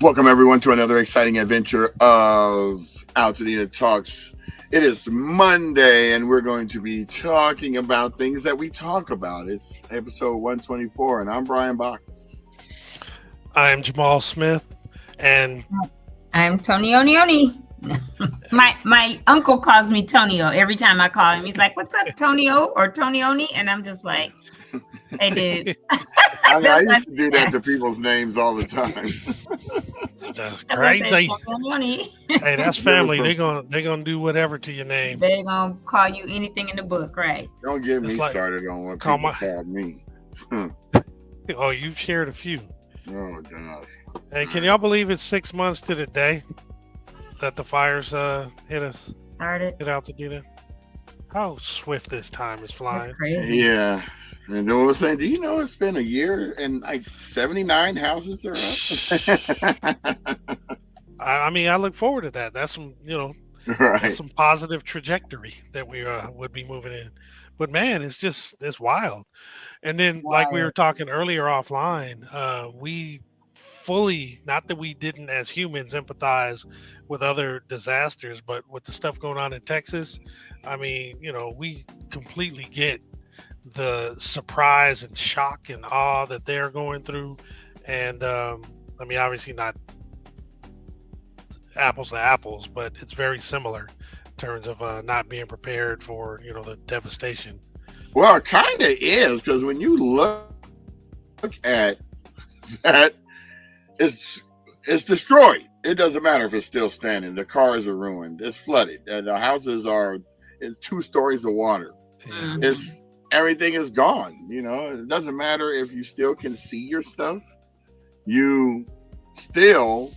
Welcome everyone to another exciting adventure of Altadena Talks. It is Monday and we're going to be talking about things that we talk about. It's episode 124 and I'm Brian Bacchus. I'm Jamal Smith and I'm Tony Onioni. my uncle calls me Tonio every time I call him. He's like, "What's up, Tonio or Tonioni?" And I'm just like, "Hey, dude." I used to do that to people's names all the time. That's crazy. Hey, that's family. They're gonna do whatever to your name. They're gonna call you anything in the book, right? Don't get me started on what people called me. Oh, you've shared a few. Oh gosh. Hey, can y'all believe it's 6 months to the day that the fires hit us? Started. Hit Altadena. How swift this time is flying. That's crazy. Yeah. And then I was saying, do you know it's been a year and like 79 houses are up? I mean, I look forward to that. That's some, right. That's some positive trajectory that we would be moving in. But man, it's wild. And then, like we were talking earlier offline, we fully, not that we didn't as humans empathize with other disasters, but with the stuff going on in Texas, I mean, we completely get the surprise and shock and awe that they're going through. And I mean, obviously not apples to apples, but it's very similar in terms of not being prepared for, the devastation. Well, it kind of is, because when you look at that, it's destroyed. It doesn't matter if it's still standing. The cars are ruined. It's flooded. The houses are 2 stories of water. Yeah. Everything is gone. It doesn't matter if you still can see your stuff. You still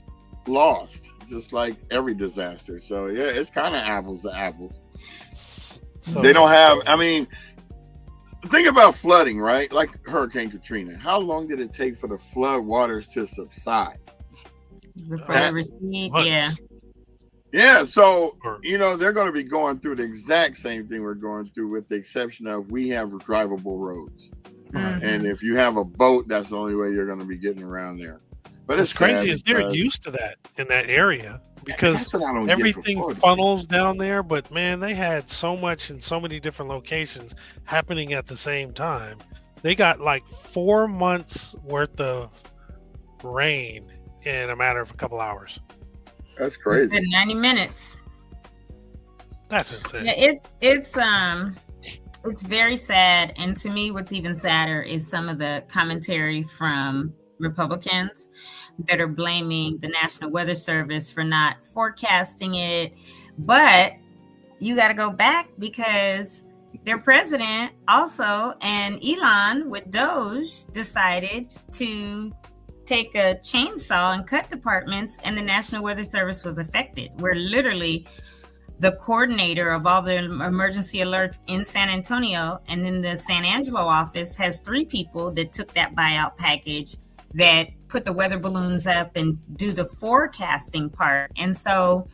lost, just like every disaster. So yeah, it's kind of apples to apples. So they don't have. I mean, think about flooding, right? Like Hurricane Katrina. How long did it take for the flood waters to subside? Before they recede, yeah. Yeah, so, they're going to be going through the exact same thing we're going through, with the exception of we have drivable roads. Mm-hmm. And if you have a boat, that's the only way you're going to be getting around there. But it's crazy is they're used to that in that area, because everything funnels down there. But man, they had so much in so many different locations happening at the same time. They got like 4 months worth of rain in a matter of a couple hours. That's crazy. It's been 90 minutes. That's insane. Yeah, it's very sad. And to me, what's even sadder is some of the commentary from Republicans that are blaming the National Weather Service for not forecasting it. But you got to go back, because their president also, and Elon with Doge, decided to take a chainsaw and cut departments, and the National Weather Service was affected. Where literally the coordinator of all the emergency alerts in San Antonio and then the San Angelo office has 3 people that took that buyout package that put the weather balloons up and do the forecasting part. And so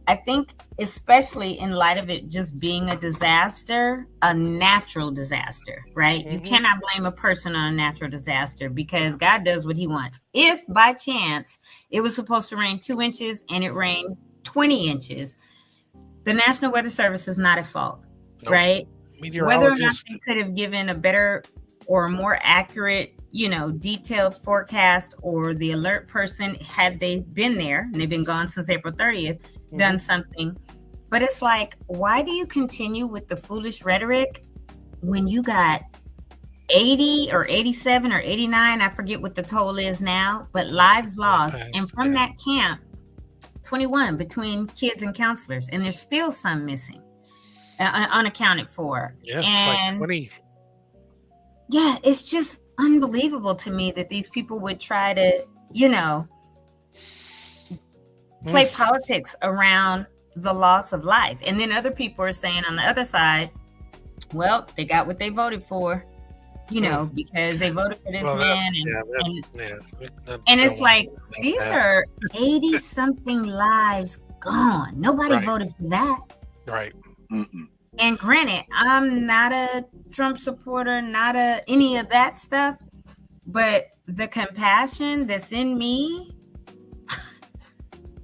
I think, especially in light of it just being a disaster, a natural disaster, right? Mm-hmm. You cannot blame a person on a natural disaster, because God does what he wants. If by chance it was supposed to rain 2 inches and it rained 20 inches, the National Weather Service is not at fault, right? Whether or not they could have given a better or more accurate, detailed forecast, or the alert person, had they been there, and they've been gone since April 30th, done something. But it's like, why do you continue with the foolish rhetoric when you got 80 or 87 or 89, I forget what the toll is now, but lives lost. And from that camp, 21 between kids and counselors, and there's still some missing, unaccounted for. Yeah, and like 20. Yeah, it's just unbelievable to me that these people would try to, play politics around the loss of life. And then other people are saying on the other side, well, they got what they voted for, because they voted for this man. And it's like, these are 80 something lives gone. Nobody voted for that. Right. Mm-mm. And granted, I'm not a Trump supporter, not any of that stuff, but the compassion that's in me,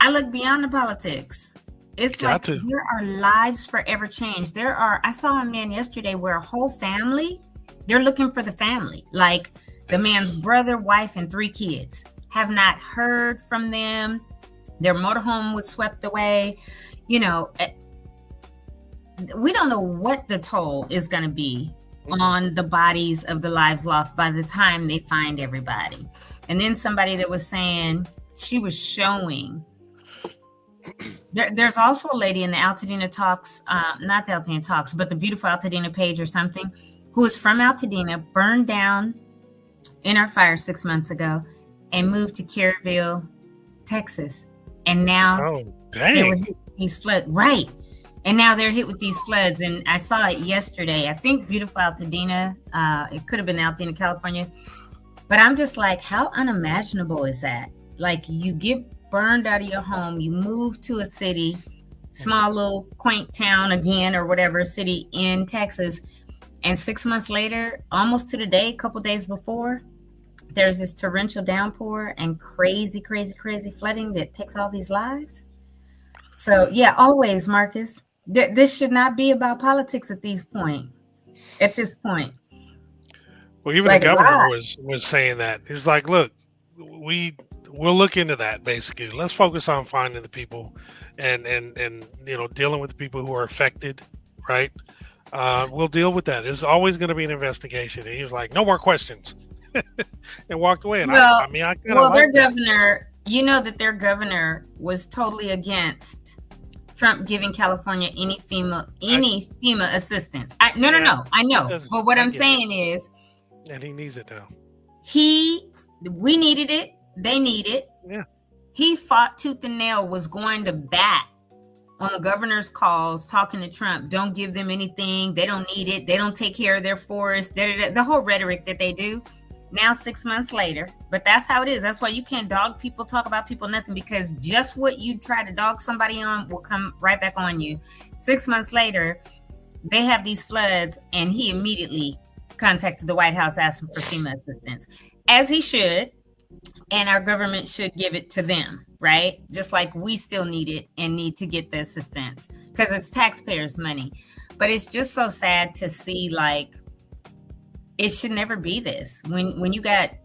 I look beyond the politics. It's Got like to. there are lives forever changed. I saw a man yesterday where a whole family, they're looking for the family. Like the man's brother, wife, and 3 kids have not heard from them. Their motorhome was swept away. You know, we don't know what the toll is going to be on the bodies of the lives lost by the time they find everybody. And then somebody that was saying she was showing. There's also a lady in the Altadena Talks, not the Altadena Talks, but the Beautiful Altadena page or something, who is from Altadena, burned down in our fire 6 months ago, and moved to Kerrville, Texas. And now they were hit with these floods. Right. And now they're hit with these floods. And I saw it yesterday. I think Beautiful Altadena, it could have been Altadena, California. But I'm just like, how unimaginable is that? Like, you get burned out of your home, you move to a city, small little quaint town again, or whatever city in Texas. And 6 months later, almost to the day, a couple days before, there's this torrential downpour and crazy flooding that takes all these lives. So yeah, always, Marcus, this should not be about politics at this point. Well, even the governor was saying that. He was like, look, we'll look into that basically. Let's focus on finding the people and dealing with the people who are affected, right? We'll deal with that. There's always going to be an investigation. And he was like, no more questions. And walked away. And their governor, their governor was totally against Trump giving California any FEMA assistance. I know. But what I'm saying is, and he needs it now. We needed it. They need it. Yeah. He fought tooth and nail, was going to bat on the governor's calls, talking to Trump. Don't give them anything. They don't need it. They don't take care of their forests. The whole rhetoric that they do. Now 6 months later, but that's how it is. That's why you can't dog people, talk about people, nothing, because just what you try to dog somebody on will come right back on you. 6 months later, they have these floods, and he immediately contacted the White House asking for FEMA assistance, as he should, and our government should give it to them, right? Just like we still need it and need to get the assistance because it's taxpayers' money. But it's just so sad to see, like, it should never be this. When you got,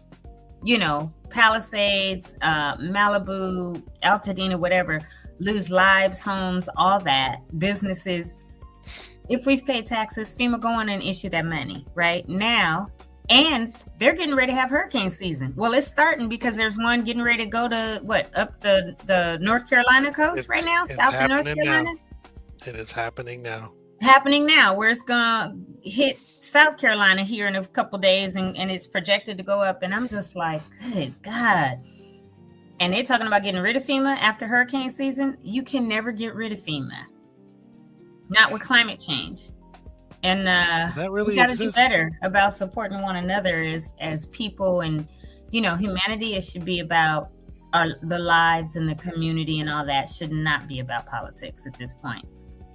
Palisades, Malibu, Altadena, whatever, lose lives, homes, all that, businesses. If we've paid taxes, FEMA go on and issue that money right now. And they're getting ready to have hurricane season. Well, it's starting because there's one getting ready to go to up the North Carolina coast right now, south of North Carolina. It is happening now. Where it's gonna hit South Carolina here in a couple days, and it's projected to go up. And I'm just like, good God. And they're talking about getting rid of FEMA after hurricane season. You can never get rid of FEMA. Not with climate change. And we got to do better about supporting one another as people, and humanity. It should be about the lives and the community, and all that should not be about politics at this point,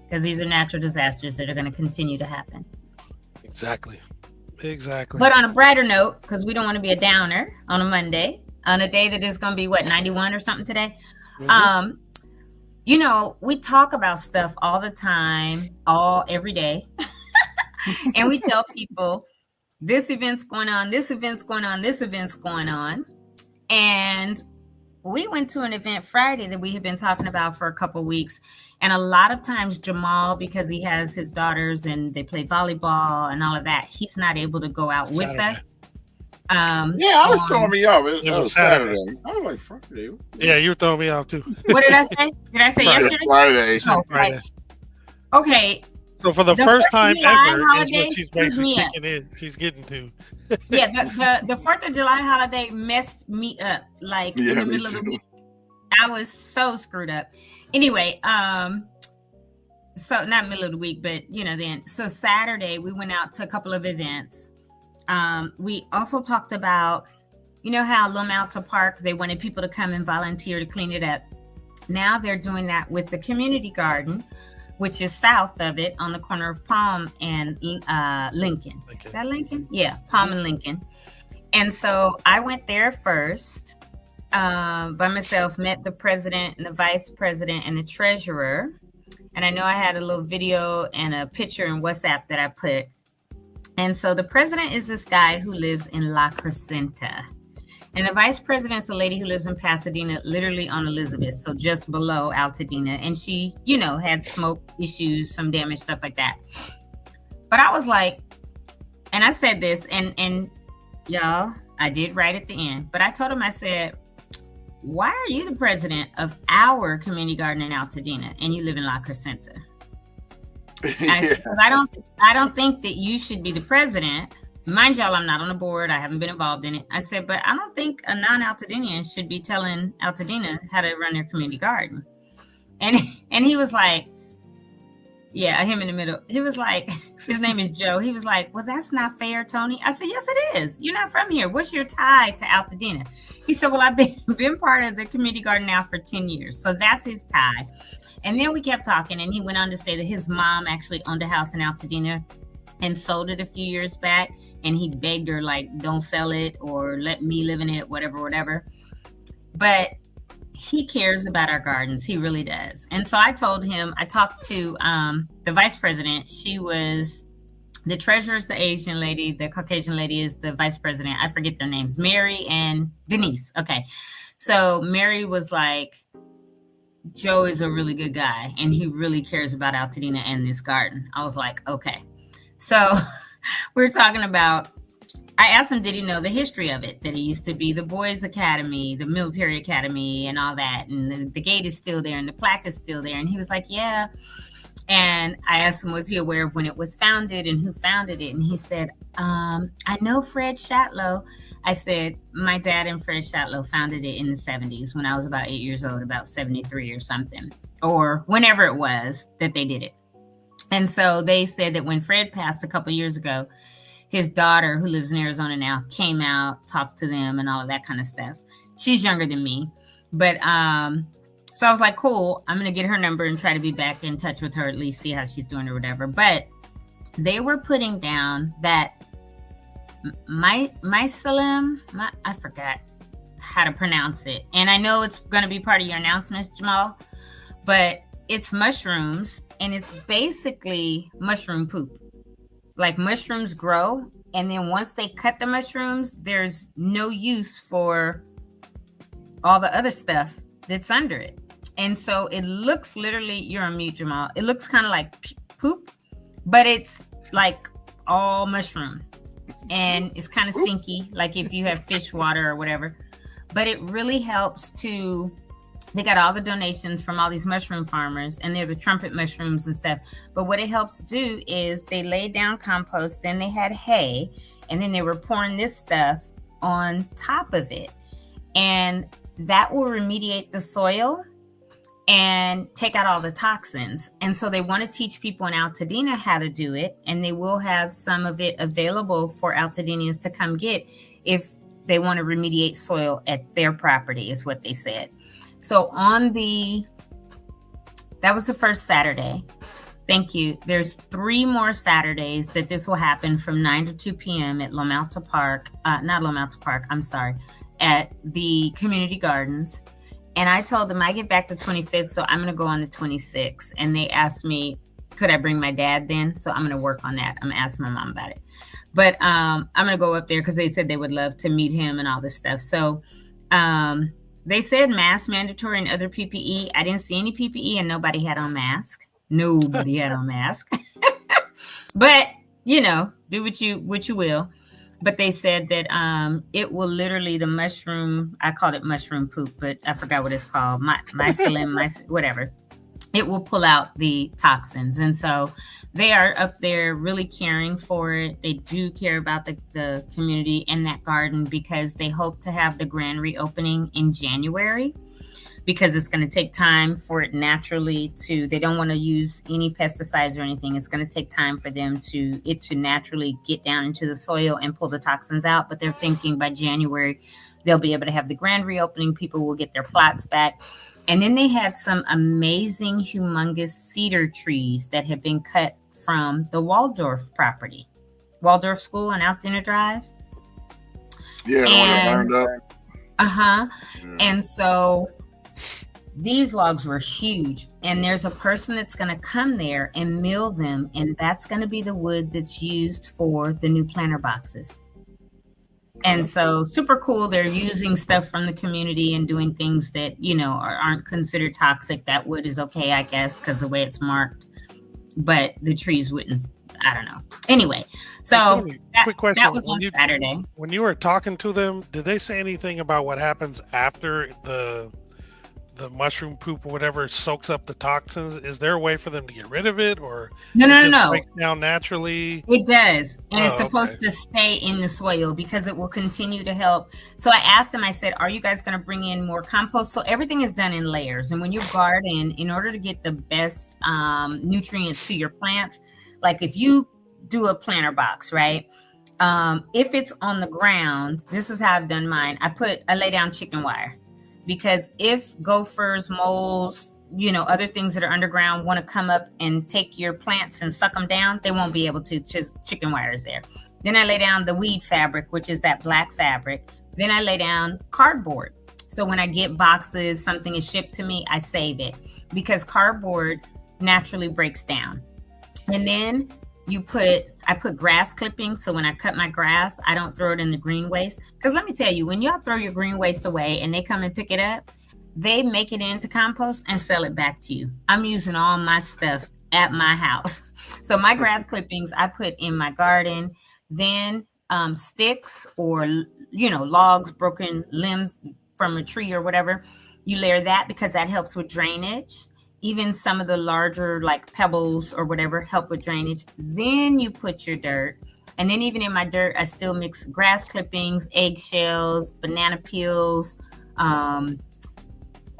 because these are natural disasters that are going to continue to happen. Exactly. But on a brighter note, because we don't want to be a downer on a Monday, on a day that is going to be 91 or something today. Mm-hmm. We talk about stuff all the time, every day. And we tell people this event's going on, this event's going on, this event's going on. And we went to an event Friday that we have been talking about for a couple of weeks. And a lot of times Jamal, because he has his daughters and they play volleyball and all of that, he's not able to go out with us. I was throwing me off. It was Saturday. I was like, Friday. Yeah, you were throwing me off too. What did I say? Did I say yesterday? Friday. No, Friday. Okay. So for the first time ever, is what she's basically she's getting to. Yeah, the 4th of July holiday messed me up. Like in the middle of the week, I was so screwed up. Anyway, so not middle of the week, but then. So Saturday we went out to a couple of events. We also talked about, how Loma Alta Park, they wanted people to come and volunteer to clean it up. Now they're doing that with the community garden, which is south of it on the corner of Palm and Lincoln. Is that Lincoln? Yeah, Palm and Lincoln. And so I went there first, by myself, met the president and the vice president and the treasurer. And I know I had a little video and a picture in WhatsApp that I put. And so the president is this guy who lives in La Crescenta. And the vice president's a lady who lives in Pasadena, literally on Elizabeth, so just below Altadena. And she, had smoke issues, some damage, stuff like that. But I was like, and I said this, and y'all, I did right at the end. But I told him, I said, why are you the president of our community garden in Altadena and you live in La Crescenta? Because I don't think that you should be the president. Mind y'all, I'm not on the board. I haven't been involved in it. I said, but I don't think a non-Altadenian should be telling Altadena how to run their community garden. And he was like, yeah, him in the middle. He was like, his name is Joe. He was like, well, that's not fair, Tony. I said, yes, it is. You're not from here. What's your tie to Altadena? He said, well, I've been part of the community garden now for 10 years. So that's his tie. And then we kept talking, and he went on to say that his mom actually owned a house in Altadena and sold it a few years back. And he begged her, like, don't sell it or let me live in it, whatever. But he cares about our gardens. He really does. And so I told him, I talked to the vice president. She was, the treasurer is the Asian lady. The Caucasian lady is the vice president. I forget their names, Mary and Denise. Okay. So Mary was like, Joe is a really good guy and he really cares about Altadena and this garden. I was like, okay. So we were talking about, I asked him, did he know the history of it? That it used to be the boys' academy, the military academy and all that. And the gate is still there and the plaque is still there. And he was like, yeah. And I asked him, was he aware of when it was founded and who founded it? And he said, I know Fred Shatlow. I said, my dad and Fred Shatlow founded it in the 70s when I was about 8 years old, about 73 or something, or whenever it was that they did it. And so they said that when Fred passed a couple of years ago, his daughter, who lives in Arizona now, came out, talked to them and all of that kind of stuff. She's younger than me. But so I was like, cool, I'm going to get her number and try to be back in touch with her, at least see how she's doing or whatever. But they were putting down that mycelium, I forgot how to pronounce it. And I know it's going to be part of your announcements, Jamal, but it's mushrooms and it's basically mushroom poop. Like mushrooms grow, and then once they cut the mushrooms, there's no use for all the other stuff that's under it. And so it looks literally, you're on mute, Jamal. It looks kind of like poop, but it's like all mushroom. And it's kind of stinky, like if you have fish water or whatever. But it really helps to, they got all the donations from all these mushroom farmers, and they're the trumpet mushrooms and stuff. But what it helps do is they laid down compost, then they had hay, and then they were pouring this stuff on top of it. And that will remediate the soil and take out all the toxins. And so they want to teach people in Altadena how to do it. And they will have some of it available for Altadenians to come get if they want to remediate soil at their property, is what they said. So that was the first Saturday. Thank you. There's 3 more Saturdays that this will happen from 9 to 2 p.m. at at the community gardens. And I told them I get back the 25th, so I'm going to go on the 26th. And they asked me, could I bring my dad then? So I'm going to work on that. I'm going to ask my mom about it. But I'm going to go up there because they said they would love to meet him and all this stuff. So they said mask mandatory and other PPE. I didn't see any PPE and nobody had on masks. Nobody had on masks. But, do what you will. But they said that it will literally, the mushroom, I called it mushroom poop, but I forgot what it's called, mycelium, whatever. It will pull out the toxins. And so they are up there really caring for it. They do care about the community and that garden because they hope to have the grand reopening in January, because it's going to take time for it naturally they don't want to use any pesticides or anything. It's going to take time for it to naturally get down into the soil and pull the toxins out. But they're thinking by January, they'll be able to have the grand reopening. People will get their plots back. And then they had some amazing, humongous cedar trees that have been cut from the Waldorf property, Waldorf School on Altadena Drive. Yeah, the one that burned up. Uh-huh. Yeah. And so these logs were huge, and there's a person that's going to come there and mill them, and that's going to be the wood that's used for the new planter boxes. And so super cool. They're using stuff from the community and doing things that, aren't considered toxic. That wood is okay, I guess, because the way it's marked, but the trees wouldn't. I don't know. Anyway, so Hey, Tony, quick question. that was on Saturday. When you were talking to them, did they say anything about what happens after the mushroom poop or whatever soaks up the toxins? Is there a way for them to get rid of it, or No. breaks down naturally? It does, and it's Oh, supposed to stay in the soil because it will continue to help. So I asked him, I said, are you guys going to bring in more compost? So everything is done in layers, and when you garden, in order to get the best nutrients to your plants, like if you do a planter box, right? If it's on the ground, this is how I've done mine. I lay down chicken wire, because if gophers, moles, other things that are underground want to come up and take your plants and suck them down, they won't be able to. Just chicken wire is there. Then I lay down the weed fabric, which is that black fabric. Then I lay down cardboard. So when I get boxes, something is shipped to me, I save it, because cardboard naturally breaks down. And then I put grass clippings. So when I cut my grass, I don't throw it in the green waste. Because let me tell you, when y'all throw your green waste away and they come and pick it up, they make it into compost and sell it back to you. I'm using all my stuff at my house. So my grass clippings I put in my garden. Then sticks or, logs, broken limbs from a tree or whatever, you layer that because that helps with drainage. Even some of the larger like pebbles or whatever help with drainage. Then you put your dirt. And then even in my dirt, I still mix grass clippings, eggshells, banana peels,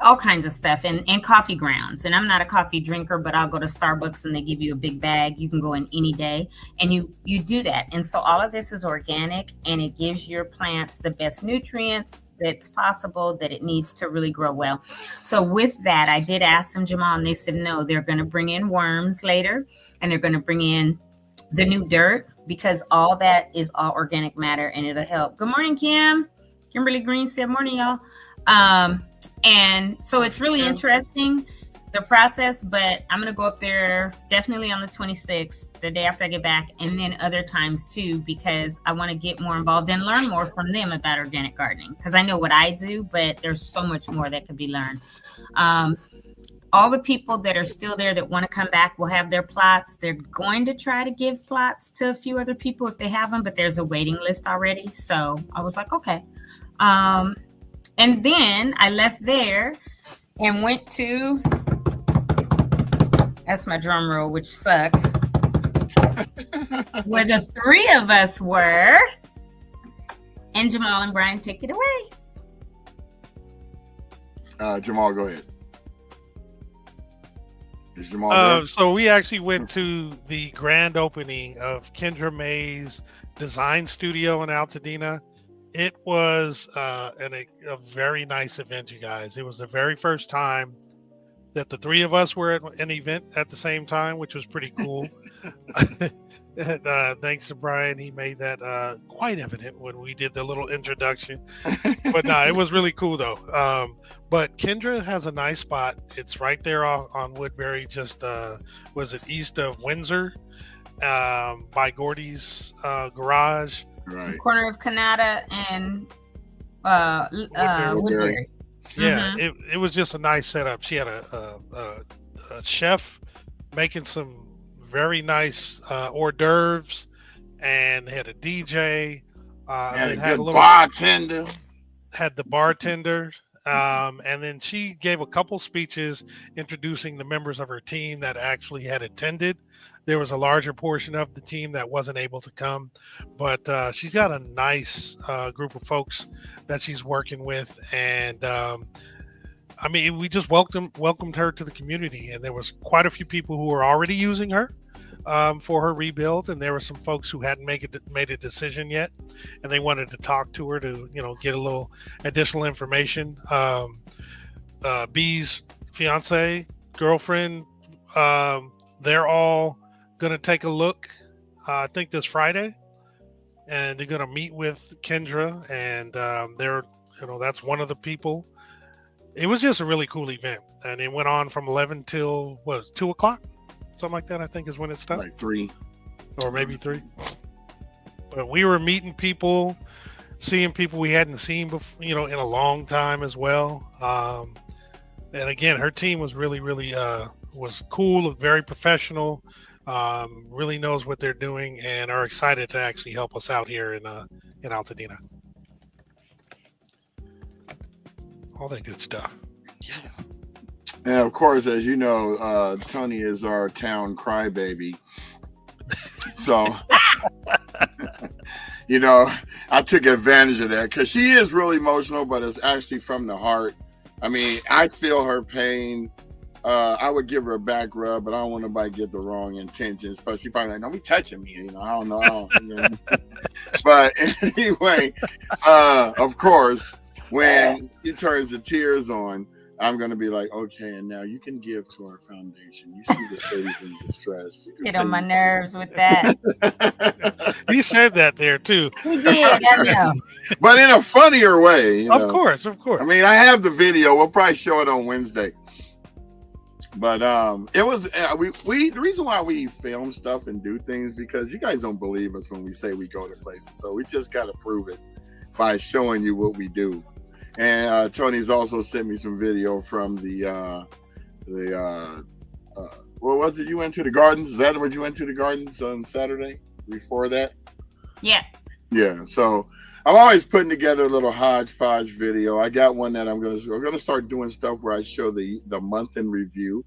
all kinds of stuff, and coffee grounds. And I'm not a coffee drinker, but I'll go to Starbucks and they give you a big bag. You can go in any day and you do that. And so all of this is organic, and it gives your plants the best nutrients that's possible that it needs to really grow well. So with that, I did ask them, Jamal, and they said, no, they're going to bring in worms later, and they're going to bring in the new dirt, because all that is all organic matter and it'll help. Good morning, Kim. Kimberly Green said, morning, y'all. And so it's really interesting, the process, but I'm going to go up there definitely on the 26th, the day after I get back, and then other times too, because I want to get more involved and learn more from them about organic gardening, because I know what I do, but there's so much more that could be learned. All the people that are still there that want to come back will have their plots. They're going to try to give plots to a few other people if they have them, but there's a waiting list already. So I was like, okay. And then I left there and went to, that's my drum roll, which sucks, where the three of us were. And Jamal and Brian, take it away. Jamal, go ahead. Is Jamal there? So we actually went to the grand opening of Kendra May's design studio in Altadena. It was a very nice event, you guys. It was the very first time that the three of us were at an event at the same time, which was pretty cool. And, thanks to Brian, he made that quite evident when we did the little introduction. But no, it was really cool though. But Kendra has a nice spot. It's right there on Woodbury, just was it east of Windsor, by Gordy's garage. Right. Corner of Kanata and Woodbury. Yeah, it was just a nice setup. She had a chef making some very nice hors d'oeuvres, and had a DJ. And had a good bartender. Had the bartender. And then she gave a couple speeches introducing the members of her team that actually had attended. There was a larger portion of the team that wasn't able to come, but she's got a nice group of folks that she's working with. And I mean, we just welcomed her to the community, and there was quite a few people who were already using her for her rebuild, and there were some folks who hadn't made a decision yet, and they wanted to talk to her to get a little additional information. B's fiance, girlfriend, they're all gonna take a look, I think this Friday, and they're gonna meet with Kendra, and they're That's one of the people. It was just a really cool event, and it went on from 11 till 2 o'clock, something like that. I think is when it stopped, like 3 or maybe 3. But we were meeting people, seeing people we hadn't seen before, in a long time as well. And again, her team was really, really was cool, very professional. Really knows what they're doing, and are excited to actually help us out here in Altadena. All that good stuff. Yeah. And of course, as you know, Tony is our town crybaby. So, I took advantage of that because she is really emotional, but it's actually from the heart. I mean, I feel her pain. I would give her a back rub, but I don't want nobody to get the wrong intentions. But she probably like, don't be touching me. I don't know. But anyway, of course, when she turns the tears on, I'm going to be like, okay, and now you can give to our foundation. You see this lady's in distress. Get on my nerves with that. He said that there too. He did, I know. But in a funnier way. Of course. I mean, I have the video. We'll probably show it on Wednesday. But it was we the reason why we film stuff and do things because you guys don't believe us when we say we go to places. So we just got to prove it by showing you what we do. And Tony's also sent me some video from the what was it? You went to the gardens? Is that what you went to the gardens on Saturday before that? Yeah. Yeah. So I'm always putting together a little hodgepodge video. I got one that we're gonna start doing stuff where I show the month in review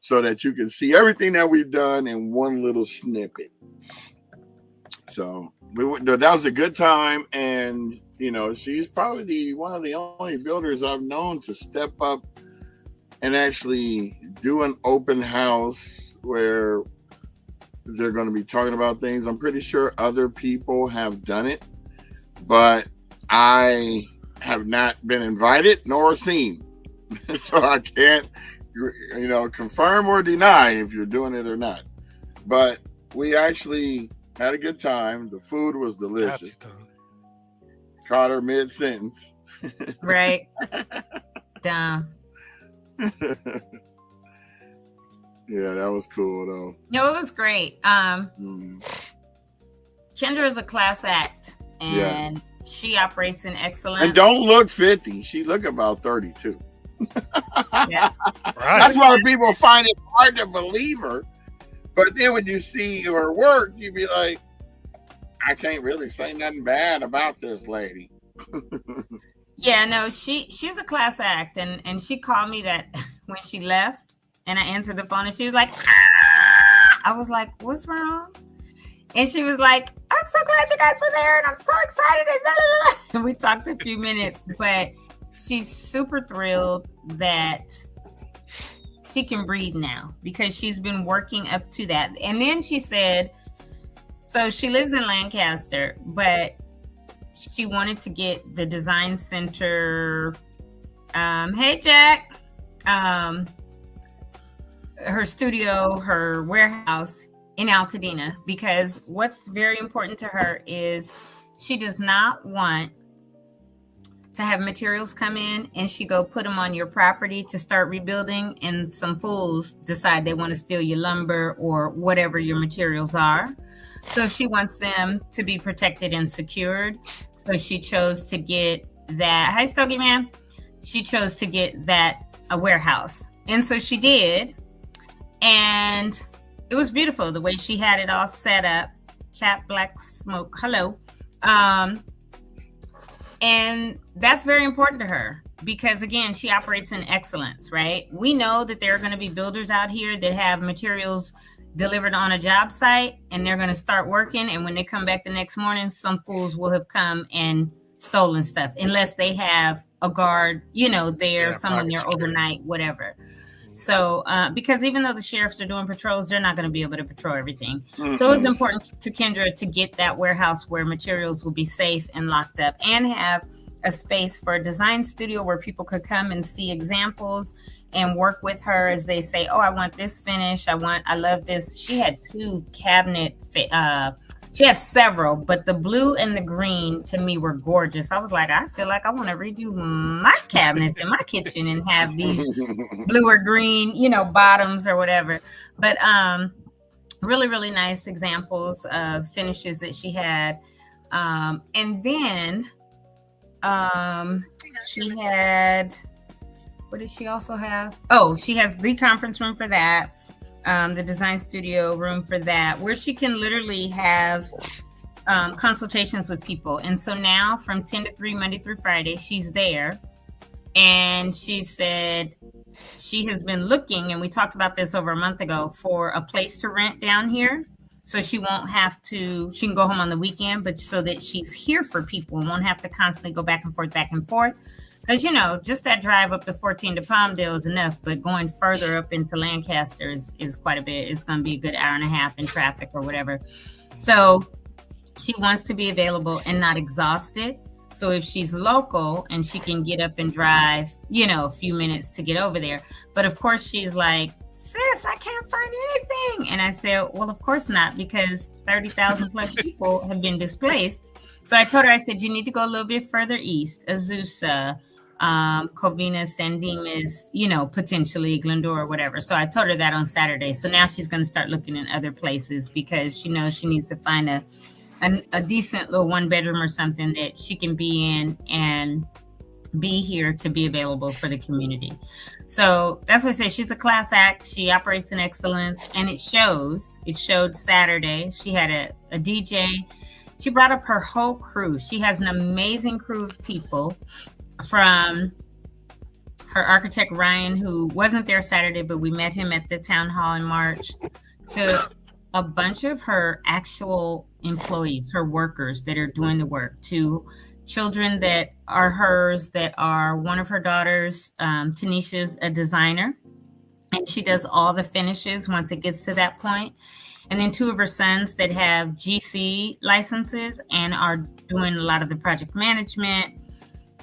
so that you can see everything that we've done in one little snippet. So that was a good time, and she's probably one of the only builders I've known to step up and actually do an open house where they're going to be talking about things. I'm pretty sure other people have done it, but I have not been invited nor seen. So I can't, confirm or deny if you're doing it or not. But we actually had a good time. The food was delicious. Caught her mid-sentence. Right. Damn. Yeah, that was cool though. No, it was great. Kendra is a class act, and she operates in excellence. And don't look 50. She look about 32. Yeah. Right. That's why people find it hard to believe her. But then when you see her work, you be like, I can't really say nothing bad about this lady. Yeah, no, she's a class act, and she called me that when she left, and I answered the phone, and she was like, ah! I was like, what's wrong? And she was like, I'm so glad you guys were there, and I'm so excited. And we talked a few minutes, but she's super thrilled that she can breathe now because she's been working up to that. And then she said, so she lives in Lancaster, but she wanted to get the design center. Hey, Jack. Her studio, her warehouse in Altadena, because what's very important to her is she does not want to have materials come in and she go put them on your property to start rebuilding, and some fools decide they want to steal your lumber or whatever your materials are. So she wants them to be protected and secured. So she chose to get that. Hi, Stogie Man. She chose to get that a warehouse. And so she did. And it was beautiful the way she had it all set up. Cat Black Smoke. Hello. And that's very important to her because, again, she operates in excellence, right? We know that there are going to be builders out here that have materials delivered on a job site and they're going to start working. And when they come back the next morning, some fools will have come and stolen stuff unless they have a guard, there, someone there overnight, whatever. So, because even though the sheriffs are doing patrols, they're not going to be able to patrol everything. Mm-hmm. So it's important to Kendra to get that warehouse where materials will be safe and locked up, and have a space for a design studio where people could come and see examples and work with her as they say, oh, I want this finish. I love this. She had 2 cabinet She had several, but the blue and the green to me were gorgeous. I was like, I feel like I want to redo my cabinets in my kitchen and have these blue or green, bottoms or whatever. But really, really nice examples of finishes that she had. And then she had, what did she also have? Oh, she has the conference room for that. The design studio room for that, where she can literally have consultations with people. And so now from 10 to 3, Monday through Friday, she's there. And she said she has been looking, and we talked about this over a month ago, for a place to rent down here. So she won't have to, she can go home on the weekend, but so that she's here for people and won't have to constantly go back and forth. Because, just that drive up to 14 to Palmdale is enough, but going further up into Lancaster is quite a bit. It's going to be a good hour and a half in traffic or whatever. So she wants to be available and not exhausted. So if she's local and she can get up and drive, a few minutes to get over there. But of course, she's like, sis, I can't find anything. And I said, well, of course not, because 30,000 plus people have been displaced. So I told her, I said, you need to go a little bit further east, Azusa, Covina, San Dimas, potentially Glendora, whatever. So I told her that on Saturday. So now she's going to start looking in other places because she knows she needs to find a decent little 1-bedroom or something that she can be in and be here to be available for the community. So that's what I say. She's a class act. She operates in excellence, and it shows. It showed Saturday. She had a DJ. She brought up her whole crew. She has an amazing crew of people, from her architect, Ryan, who wasn't there Saturday, but we met him at the town hall in March, to a bunch of her actual employees, her workers that are doing the work, to children that are hers, that are one of her daughters. Tanisha's a designer, and she does all the finishes once it gets to that point. And then 2 of her sons that have GC licenses and are doing a lot of the project management.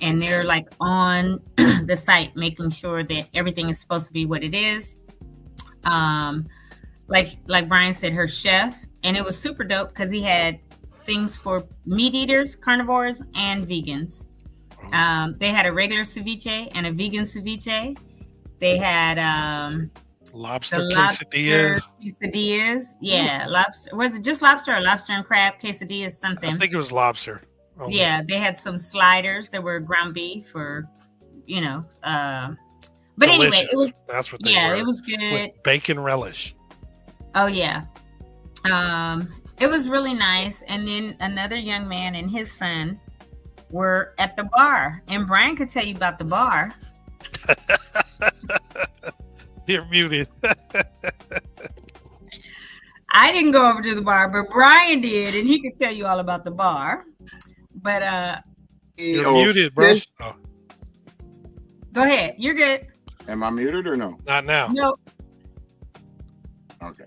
And they're like on the site, making sure that everything is supposed to be what it is. Like Brian said, her chef, and it was super dope because he had things for meat eaters, carnivores, and vegans. They had a regular ceviche and a vegan ceviche. They had lobster quesadillas. Yeah, lobster. Was it just lobster or lobster and crab quesadillas? Something. I think it was lobster. Oh, yeah, they had some sliders that were ground beef, or but delicious. Anyway, it was, that's what they were. It was good with bacon relish. Oh yeah, it was really nice. And then another young man and his son were at the bar, and Brian could tell you about the bar. You're muted. I didn't go over to the bar, but Brian did, and he could tell you all about the bar. But you're muted, bro. Oh. Go ahead. You're good. Am I muted or no? Not now. No. Okay.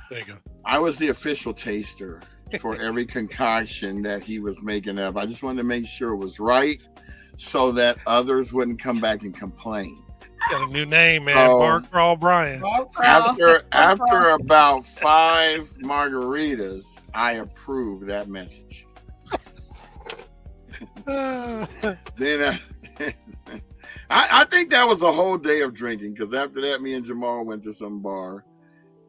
There you go. I was the official taster for every concoction that he was making up. I just wanted to make sure it was right so that others wouldn't come back and complain. Got a new name, man. Bar Crawl Brian. After about 5 margaritas, I approved that message. Then I think that was a whole day of drinking, because after that, me and Jamal went to some bar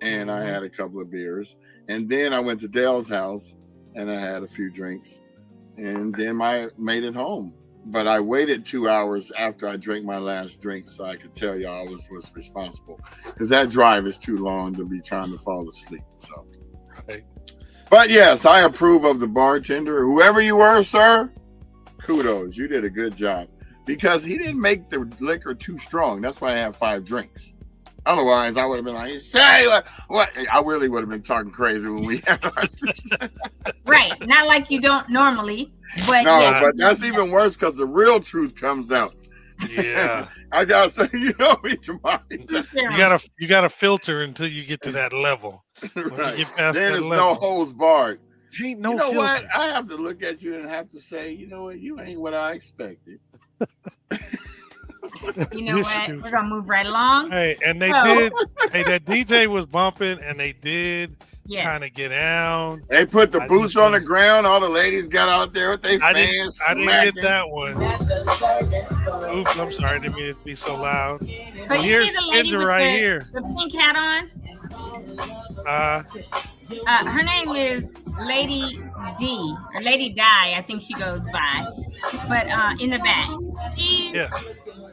and I had a couple of beers, and then I went to Dale's house and I had a few drinks, and then I made it home. But I waited 2 hours after I drank my last drink so I could tell y'all I was responsible, because that drive is too long to be trying to fall asleep. So, right. But yes, I approve of the bartender, whoever you were, sir. Kudos, you did a good job, because he didn't make the liquor too strong. That's why I had 5 drinks. Otherwise, I would have been like, "Say what?" I really would have been talking crazy when we had our right. Not like you don't normally, but no, yeah. But that's even worse, because the real truth comes out. Yeah, I gotta say, you know me, Jamal. You gotta filter until you get to that level. Right. You get past then that it's level, no holds barred. Ain't no you know filter. what? I have to look at you and have to say, you know what? You ain't what I expected. You know what? Stupid. We're gonna move right along. Hey, and they did. Hey, that DJ was bumping, and they did Yes. of get down. They put the I boots just on the wanna- ground. All the ladies got out there with their I fans didn't get smacking. that one. Oops, I'm sorry. I didn't mean it to be so loud. So Well, you see here's the lady Kendra with right here. the pink hat on? Uh, Her name is Lady D or Lady Di, I think she goes by. But in the back, yeah. she's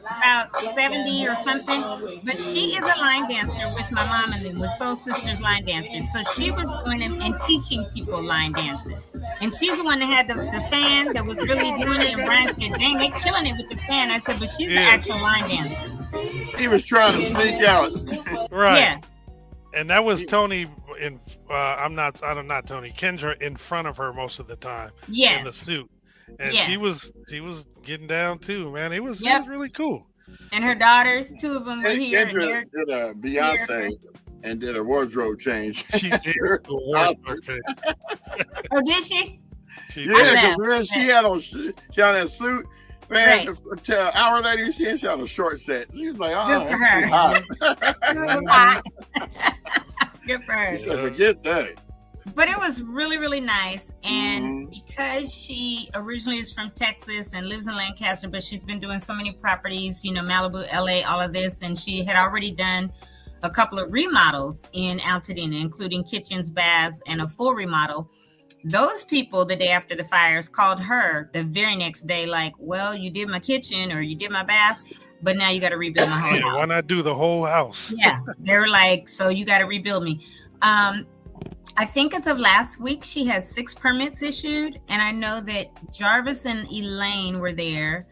about 70 or something, but she is a line dancer with my mom and them, with Soul Sisters line dancers. So she was doing them and teaching people line dancing. And she's the one that had the fan that was really doing it. And Brian said, dang, they're killing it with the fan. I said, but she's the Yeah. actual line dancer. He was trying to sneak out. Right. Yeah. And that was Tony in. I'm not Tony. Kendra in front of her most of the time. Yes. In the suit, and Yes. she was getting down too. Man, it was really cool. And her daughters, 2 of them were here. And Kendra did a Beyonce and did a wardrobe change. She did. Oh, did she? Yeah, because she had on that suit. Man, Right. An hour later, she had on a short set. She was like, Good for her. hot. Good for her. Forget that. But it was really, really nice. And Mhm. because she originally is from Texas and lives in Lancaster, but she's been doing so many properties, Malibu, LA, all of this. And she had already done a couple of remodels in Altadena, including kitchens, baths, and a full remodel. Those people, the day after the fires, called her the very next day, like, well, you did my kitchen or you did my bath, but now you got to rebuild my whole house. Why not do the whole house? Yeah, they were like, so you got to rebuild me. I think as of last week, she has 6 permits issued. And I know that Jarvis and Elaine were there.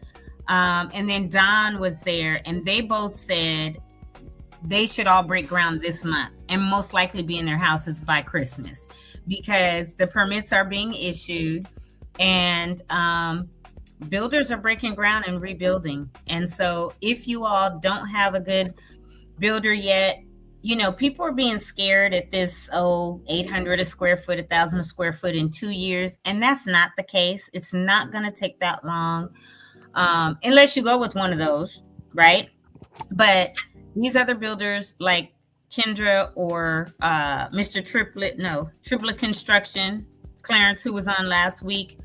And then Don was there. And they both said they should all break ground this month and most likely be in their houses by Christmas, because the permits are being issued and builders are breaking ground and rebuilding. And so if you all don't have a good builder yet, people are being scared at this, 800 a square foot, 1,000 a square foot in 2 years. And that's not the case. It's not going to take that long unless you go with one of those, right? But these other builders like Kendra or Mr. Triplet Construction, Clarence, who was on last week,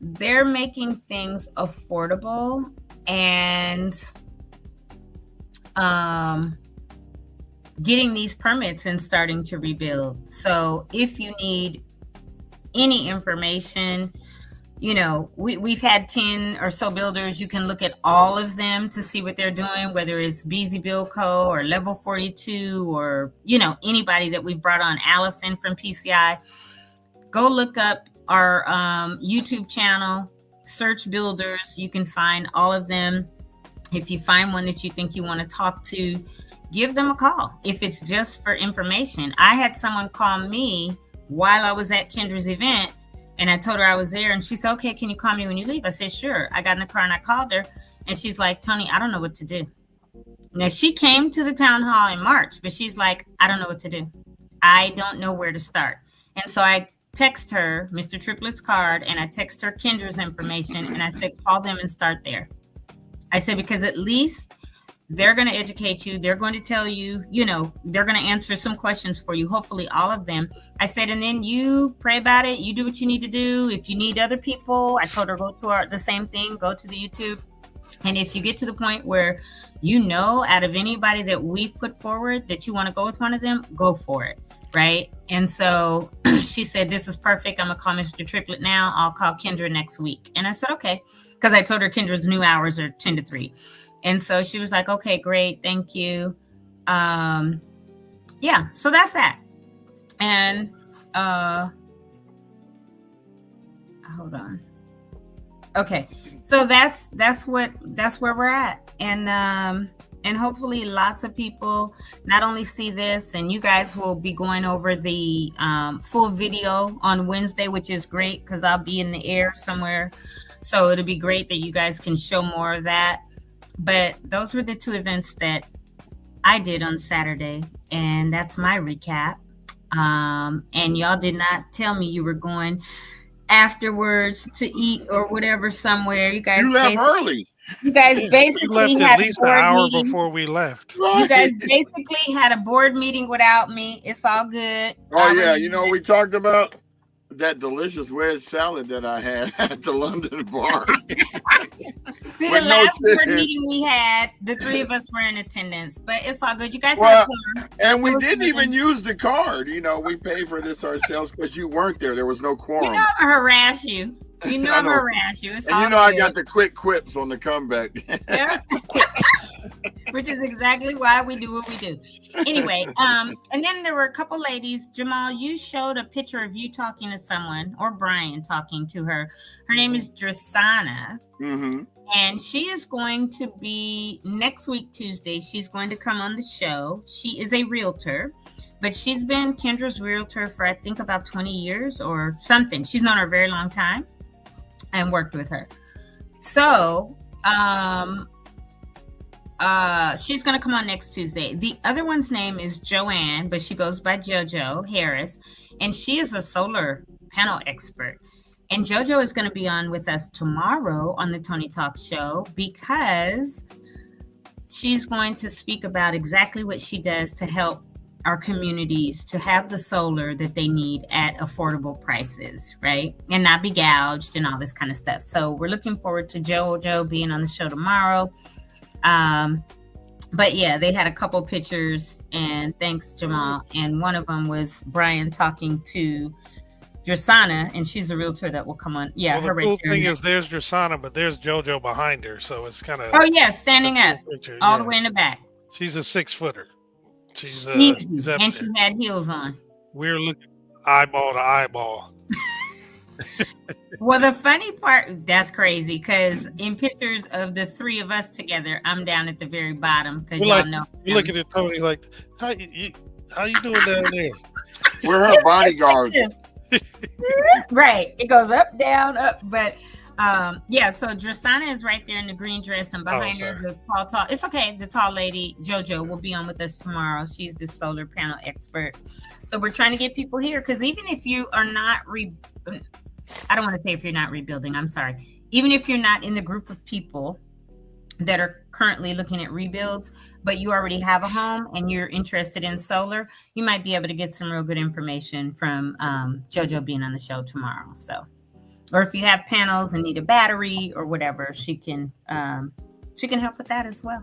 they're making things affordable and getting these permits and starting to rebuild. So if you need any information, we've had 10 or so builders. You can look at all of them to see what they're doing, whether it's BZ Build Co. or Level 42 or, anybody that we've brought on, Allison from PCI. Go look up our YouTube channel, search builders. You can find all of them. If you find one that you think you want to talk to, give them a call. If it's just for information. I had someone call me while I was at Kendra's event, and I told her I was there, and she said, okay, can you call me when you leave? I said, sure. I got in the car and I called her, and she's like, Tony, I don't know what to do. Now, she came to the town hall in March, but she's like, I don't know what to do. I don't know where to start. And so I text her Mr. Triplet's card, and I text her Kendra's information, and I said, call them and start there. I said, because at least they're going to educate you. They're going to tell you, they're going to answer some questions for you, hopefully all of them. I said, and then you pray about it. You do what you need to do. If you need other people, I told her, go to the same thing, go to the YouTube. And if you get to the point where out of anybody that we've put forward that you want to go with one of them, go for it. Right. And so she said, this is perfect. I'm going to call Mr. Triplet now. I'll call Kendra next week. And I said, okay. Because I told her Kendra's new hours are 10 to 3. And so she was like, okay, great. Thank you. So that's that. And hold on. Okay. So that's where we're at. And hopefully lots of people not only see this, and you guys will be going over the full video on Wednesday, which is great because I'll be in the air somewhere. So it'll be great that you guys can show more of that. But those were the 2 events that I did on Saturday, and that's my recap. And y'all did not tell me you were going afterwards to eat or whatever somewhere. You guys left early. You guys Yeah, we basically left at had a least an board hour meeting. before we left. You guys Right. basically had a board meeting without me. It's all good. Oh yeah, you know we talked about that delicious wedge salad that I had at the London bar. See, the With no last board chicken. meeting we had, the three of us were in attendance, but it's all good. You guys Well, had fun. and we It was didn't fun. even use the card. You know, we paid for this ourselves because you weren't there. There was no You quorum. know I'm gonna harass you. You know I I'm know. gonna harass you. It's And all you know I good. got the quick quips on the comeback. Yeah. Which is exactly why we do what we do. Anyway, and then there were a couple ladies. Jamal, you showed a picture of you talking to someone, or Brian talking to her. Her name is Drasana. Mm-hmm. And she is going to be next week, Tuesday. She's going to come on the show. She is a realtor, but she's been Kendra's realtor for, I think, about 20 years or something. She's known her a very long time and worked with her. So, she's going to come on next Tuesday. The other one's name is Joanne, but she goes by JoJo Harris, and she is a solar panel expert. And JoJo is going to be on with us tomorrow on the Tony Talk show because she's going to speak about exactly what she does to help our communities to have the solar that they need at affordable prices, right? And not be gouged and all this kind of stuff. So we're looking forward to JoJo being on the show tomorrow. But yeah, they had a couple pictures, and thanks, Jamal. And one of them was Brian talking to Drasana, and she's a realtor that will come on. Yeah, Well, the cool thing is there's Drasana, but there's JoJo behind her, so it's kind of. Oh yeah, standing up, all the way in the back. She's a 6-footer. She's easy, and she had heels on. We're looking eyeball to eyeball. Well, the funny part, that's crazy, because in pictures of the three of us together, I'm down at the very bottom because y'all know. You're looking at Tony like, how you doing down there? We're her bodyguards. Right, it goes up, down, up, but yeah. So Drasana is right there in the green dress, and behind her, the tall. It's okay. The tall lady, JoJo, will be on with us tomorrow. She's the solar panel expert. So we're trying to get people here because even if you are not I don't want to say if you're not rebuilding. I'm sorry. Even if you're not in the group of people that are currently looking at rebuilds, but you already have a home and you're interested in solar, you might be able to get some real good information from JoJo being on the show tomorrow. So, or if you have panels and need a battery or whatever, she can help with that as well.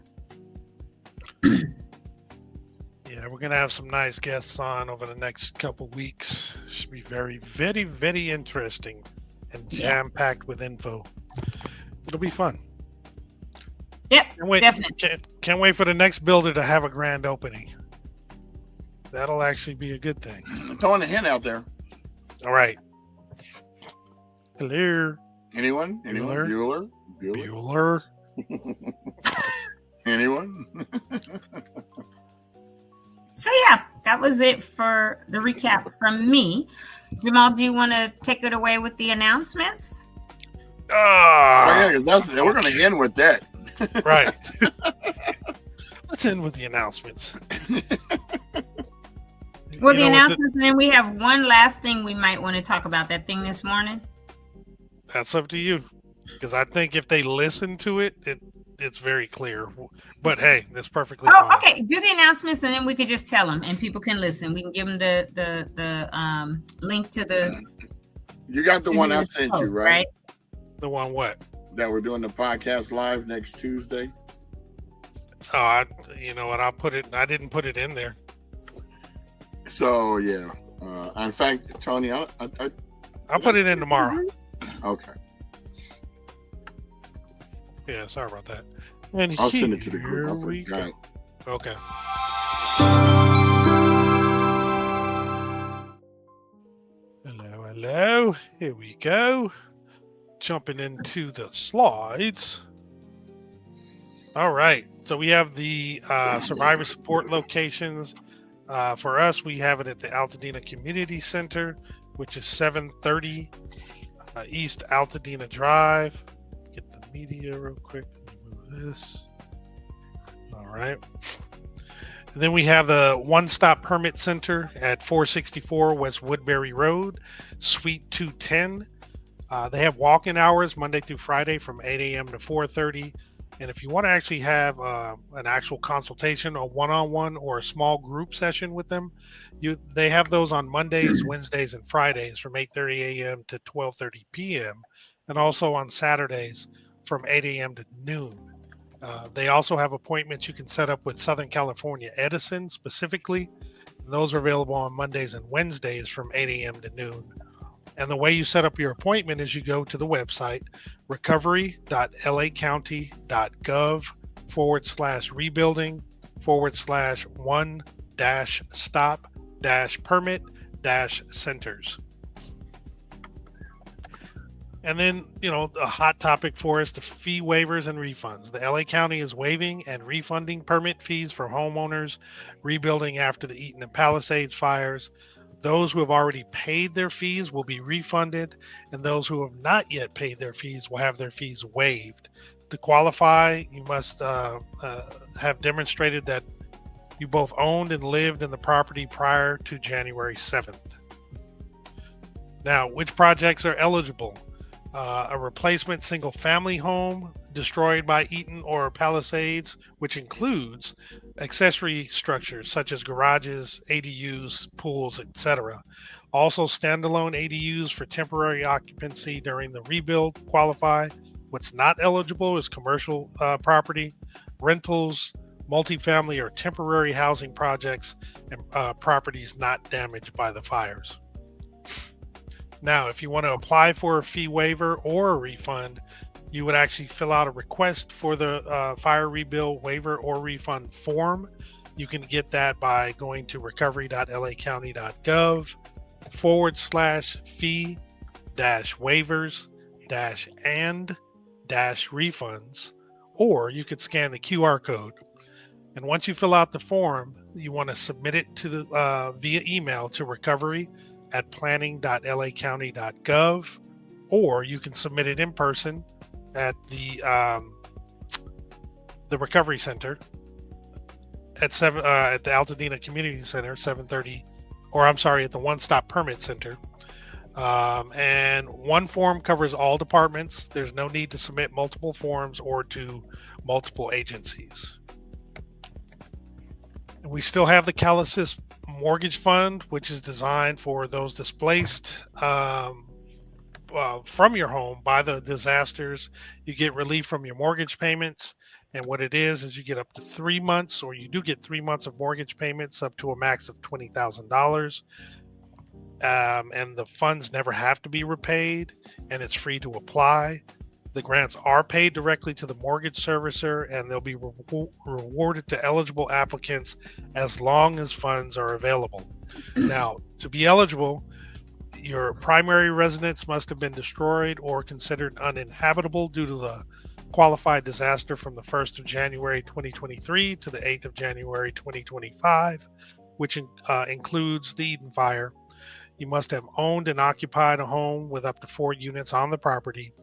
Yeah, we're gonna have some nice guests on over the next couple weeks. Should be very, very, very interesting and jam-packed with info. It'll be fun. Yep, definitely. Can't wait for the next builder to have a grand opening. That'll actually be a good thing. Throwing a hint out there. All right. Hello. Anyone? Bueller? Anyone? So yeah, that was it for the recap from me. Jamal, do you want to take it away with the announcements? Yeah, because we're going to end with that. Right. Let's end with the announcements. Well, the announcements, and then we have one last thing we might want to talk about. That thing this morning. That's up to you, because I think if they listen to it, it's very clear. But hey, that's perfectly fine. Okay. Do the announcements, and then we could just tell them, and people can listen. We can give them the link to the. You got the one I sent you, right? The one what? That we're doing the podcast live next Tuesday. Oh, you know what? I didn't put it in there. So yeah. In fact, Tony, I'll put it in tomorrow. Okay. Yeah, sorry about that. And I'll send it to the group. I forgot. Okay. Hello. Here we go. Jumping into the slides. All right. So we have the survivor support locations. For us, we have it at the Altadena Community Center, which is 730 East Altadena Drive. Get the media real quick. Move this. All right. And then we have the One Stop Permit Center at 464 West Woodbury Road, Suite 210. They have walk-in hours Monday through Friday from 8 a.m. to 4:30. And if you want to actually have an actual consultation, a one-on-one or a small group session with them, they have those on Mondays, Wednesdays, and Fridays from 8:30 a.m. to 12:30 p.m. and also on Saturdays from 8 a.m. to noon. They also have appointments you can set up with Southern California Edison specifically. And those are available on Mondays and Wednesdays from 8 a.m. to noon. And the way you set up your appointment is you go to the website, recovery.lacounty.gov/rebuilding/1-stop-permit-centers. And then, a hot topic for us, the fee waivers and refunds. The LA County is waiving and refunding permit fees for homeowners rebuilding after the Eaton and Palisades fires. Those who have already paid their fees will be refunded, and those who have not yet paid their fees will have their fees waived. To qualify, you must have demonstrated that you both owned and lived in the property prior to January 7th. Now, which projects are eligible? A replacement single-family home destroyed by Eaton or Palisades, which includes accessory structures such as garages, ADUs, pools, etc. Also, standalone ADUs for temporary occupancy during the rebuild qualify. What's not eligible is commercial property, rentals, multifamily or temporary housing projects, and properties not damaged by the fires. Now, if you want to apply for a fee waiver or a refund, you would actually fill out a request for the fire rebuild waiver or refund form. You can get that by going to recovery.lacounty.gov/fee-waivers-and-refunds, or you could scan the QR code. And once you fill out the form, you want to submit it to the via email to recovery@planning.lacounty.gov, or you can submit it in person at the Recovery Center at the Altadena Community Center, 730, or I'm sorry, at the One Stop Permit Center. And one form covers all departments. There's no need to submit multiple forms or to multiple agencies. And we still have the Calasis Mortgage Fund, which is designed for those displaced from your home by the disasters. You get relief from your mortgage payments. And what it is you get up to 3 months, or you do get 3 months of mortgage payments up to a max of $20,000. And the funds never have to be repaid, and it's free to apply. The grants are paid directly to the mortgage servicer, and they'll be rewarded to eligible applicants as long as funds are available. Now, to be eligible, your primary residence must have been destroyed or considered uninhabitable due to the qualified disaster from the 1st of January 2023 to the 8th of January 2025, which includes the Eden Fire. You must have owned and occupied a home with up to 4 units on the property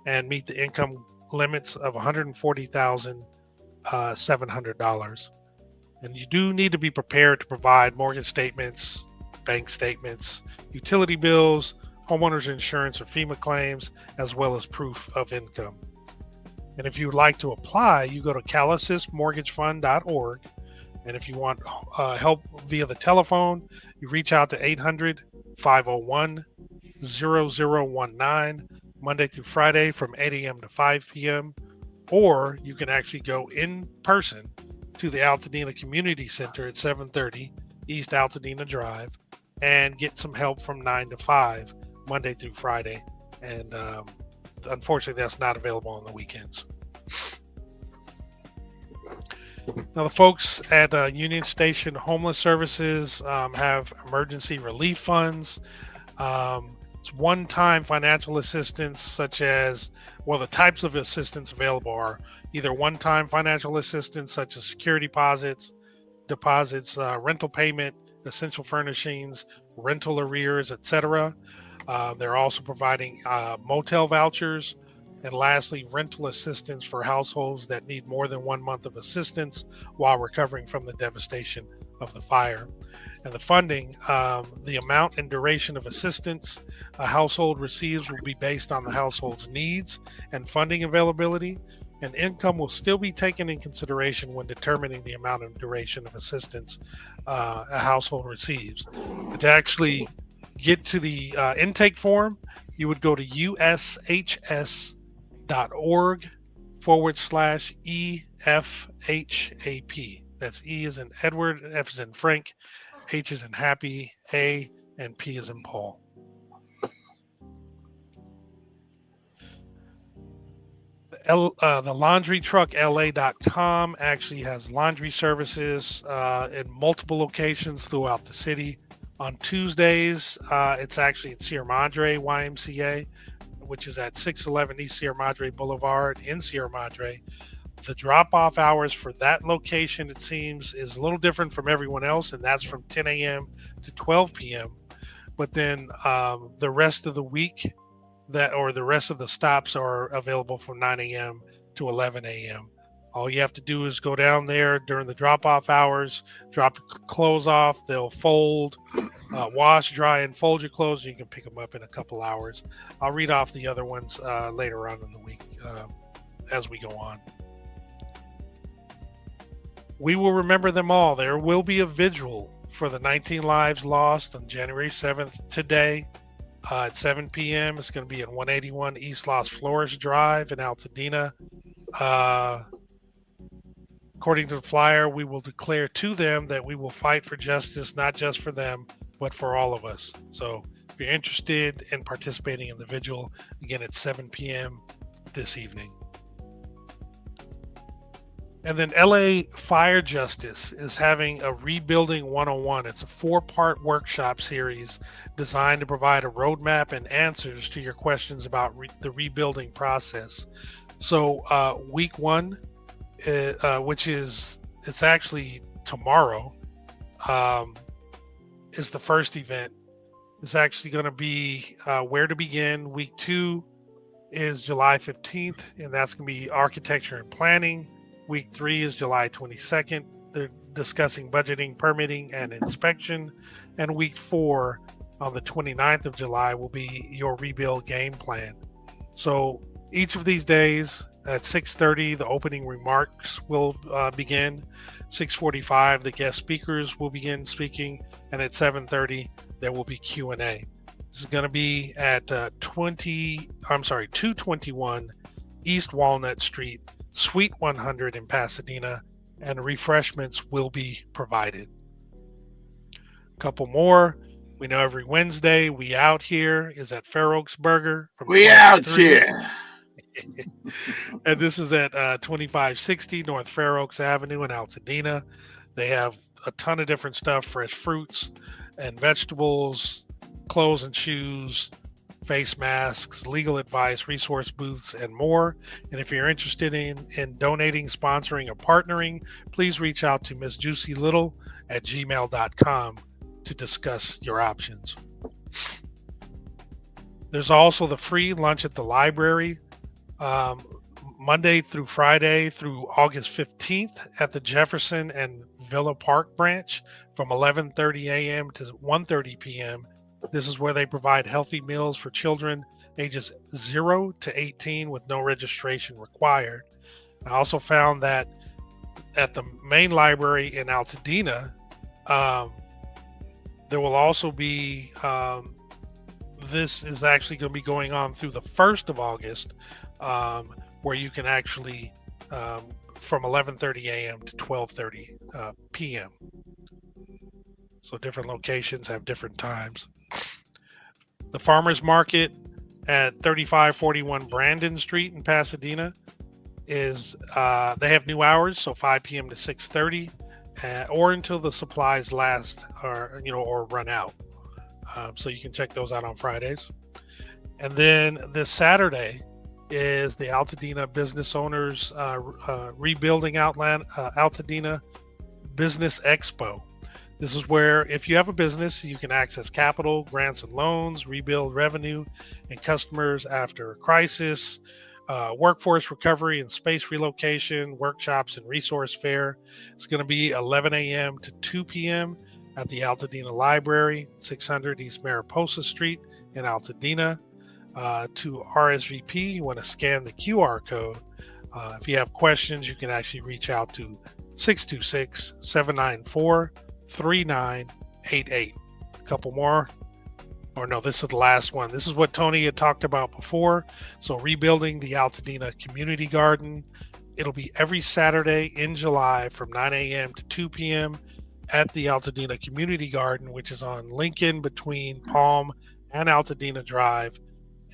and meet the income limits of $140,700. And you do need to be prepared to provide mortgage statements, bank statements, utility bills, homeowners insurance or FEMA claims, as well as proof of income. And if you would like to apply, you go to calisismortgagefund.org. And if you want help via the telephone, you reach out to 800-501-0019, Monday through Friday from 8 a.m. to 5 p.m. Or you can actually go in person to the Altadena Community Center at 730 East Altadena Drive and get some help from 9 to 5, Monday through Friday. And unfortunately, that's not available on the weekends. Now, the folks at Union Station Homeless Services have emergency relief funds. It's one-time financial assistance, such as, the types of assistance available are either one-time financial assistance, such as security deposits, rental payment, essential furnishings, rental arrears, etc. They're also providing motel vouchers. And lastly, rental assistance for households that need more than 1 month of assistance while recovering from the devastation of the fire. And the funding, the amount and duration of assistance a household receives will be based on the household's needs and funding availability, and income will still be taken in consideration when determining the amount and duration of assistance a household receives. But to actually get to the intake form, you would go to ushs.org/EFHAP. That's E as in Edward, F as in Frank, H is in happy, A, and P is in Paul. The laundrytruckla.com actually has laundry services in multiple locations throughout the city. On Tuesdays, it's actually at Sierra Madre YMCA, which is at 611 East Sierra Madre Boulevard in Sierra Madre. The drop-off hours for that location, it seems, is a little different from everyone else, and that's from 10 a.m. to 12 p.m. But then the rest of the week, the rest of the stops are available from 9 a.m. to 11 a.m. All you have to do is go down there during the drop-off hours, drop your clothes off. They'll fold, wash, dry, and fold your clothes. You can pick them up in a couple hours. I'll read off the other ones later on in the week as we go on. We will remember them all. There will be a vigil for the 19 lives lost on January 7th today at 7 p.m. It's going to be at 181 East Los Flores Drive in Altadena. According to the flyer, we will declare to them that we will fight for justice, not just for them, but for all of us. So if you're interested in participating in the vigil, again, at 7 p.m. this evening. And then LA Fire Justice is having a Rebuilding 101. It's a 4-part workshop series designed to provide a roadmap and answers to your questions about the rebuilding process. So week 1, which it's actually tomorrow, is the first event. It's actually going to be where to begin. Week 2 is July 15th, and that's going to be architecture and planning. Week 3 is July 22nd. They're discussing budgeting, permitting, and inspection. And week 4 on the 29th of July will be your rebuild game plan. So each of these days at 6:30, the opening remarks will begin. 6:45, the guest speakers will begin speaking. And at 7:30, there will be Q&A. This is going to be at 221 East Walnut Street, Suite 100 in Pasadena, and refreshments will be provided. A couple more. We know every Wednesday We Out Here is at Fair Oaks Burger from We 12 to out 3. here. And this is at 2560 North Fair Oaks Avenue in Altadena. They have a ton of different stuff, fresh fruits and vegetables, clothes and shoes, face masks, legal advice, resource booths, and more. And if you're interested in donating, sponsoring, or partnering, please reach out to Miss Juicy Little at gmail.com to discuss your options. There's also the free lunch at the library, Monday through Friday through August 15th at the Jefferson and Villa Park branch from 11:30 a.m. to 1:30 p.m. This is where they provide healthy meals for children ages 0 to 18 with no registration required. I also found that at the main library in Altadena, there will also be, this is actually going to be going on through the 1st of August, where you can actually, from 11:30 a.m. to 12:30 p.m. So different locations have different times. The Farmers Market at 3541 Brandon Street in Pasadena is, they have new hours, so 5 p.m. to 6:30, or until the supplies last or run out. So you can check those out on Fridays. And then this Saturday is the Altadena Business Owners Rebuilding Altadena Business Expo. This is where, if you have a business, you can access capital, grants and loans, rebuild revenue and customers after a crisis, workforce recovery and space relocation, workshops and resource fair. It's going to be 11 a.m. to 2 p.m. at the Altadena Library, 600 East Mariposa Street in Altadena. To RSVP, you want to scan the QR code. If you have questions, you can actually reach out to 626-794-3988. A couple more. Or no, this is the last one. This is what Tony had talked about before. So rebuilding the Altadena Community Garden. It'll be every Saturday in July from 9 a.m. to 2 p.m. at the Altadena Community Garden, which is on Lincoln between Palm and Altadena Drive.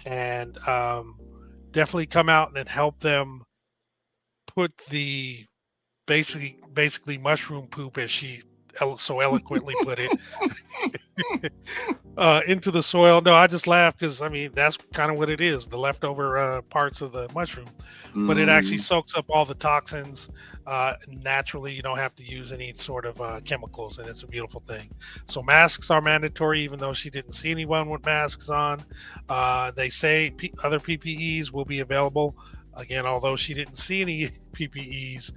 And definitely come out and help them put the basically mushroom poop, as she so eloquently put it, into the soil. No, I just laugh because I mean that's kind of what it is, the leftover parts of the mushroom. But it actually soaks up all the toxins naturally. You don't have to use any sort of chemicals, and it's a beautiful thing. So masks are mandatory, even though she didn't see anyone with masks on. They say other PPEs will be available. Again, although she didn't see any PPEs,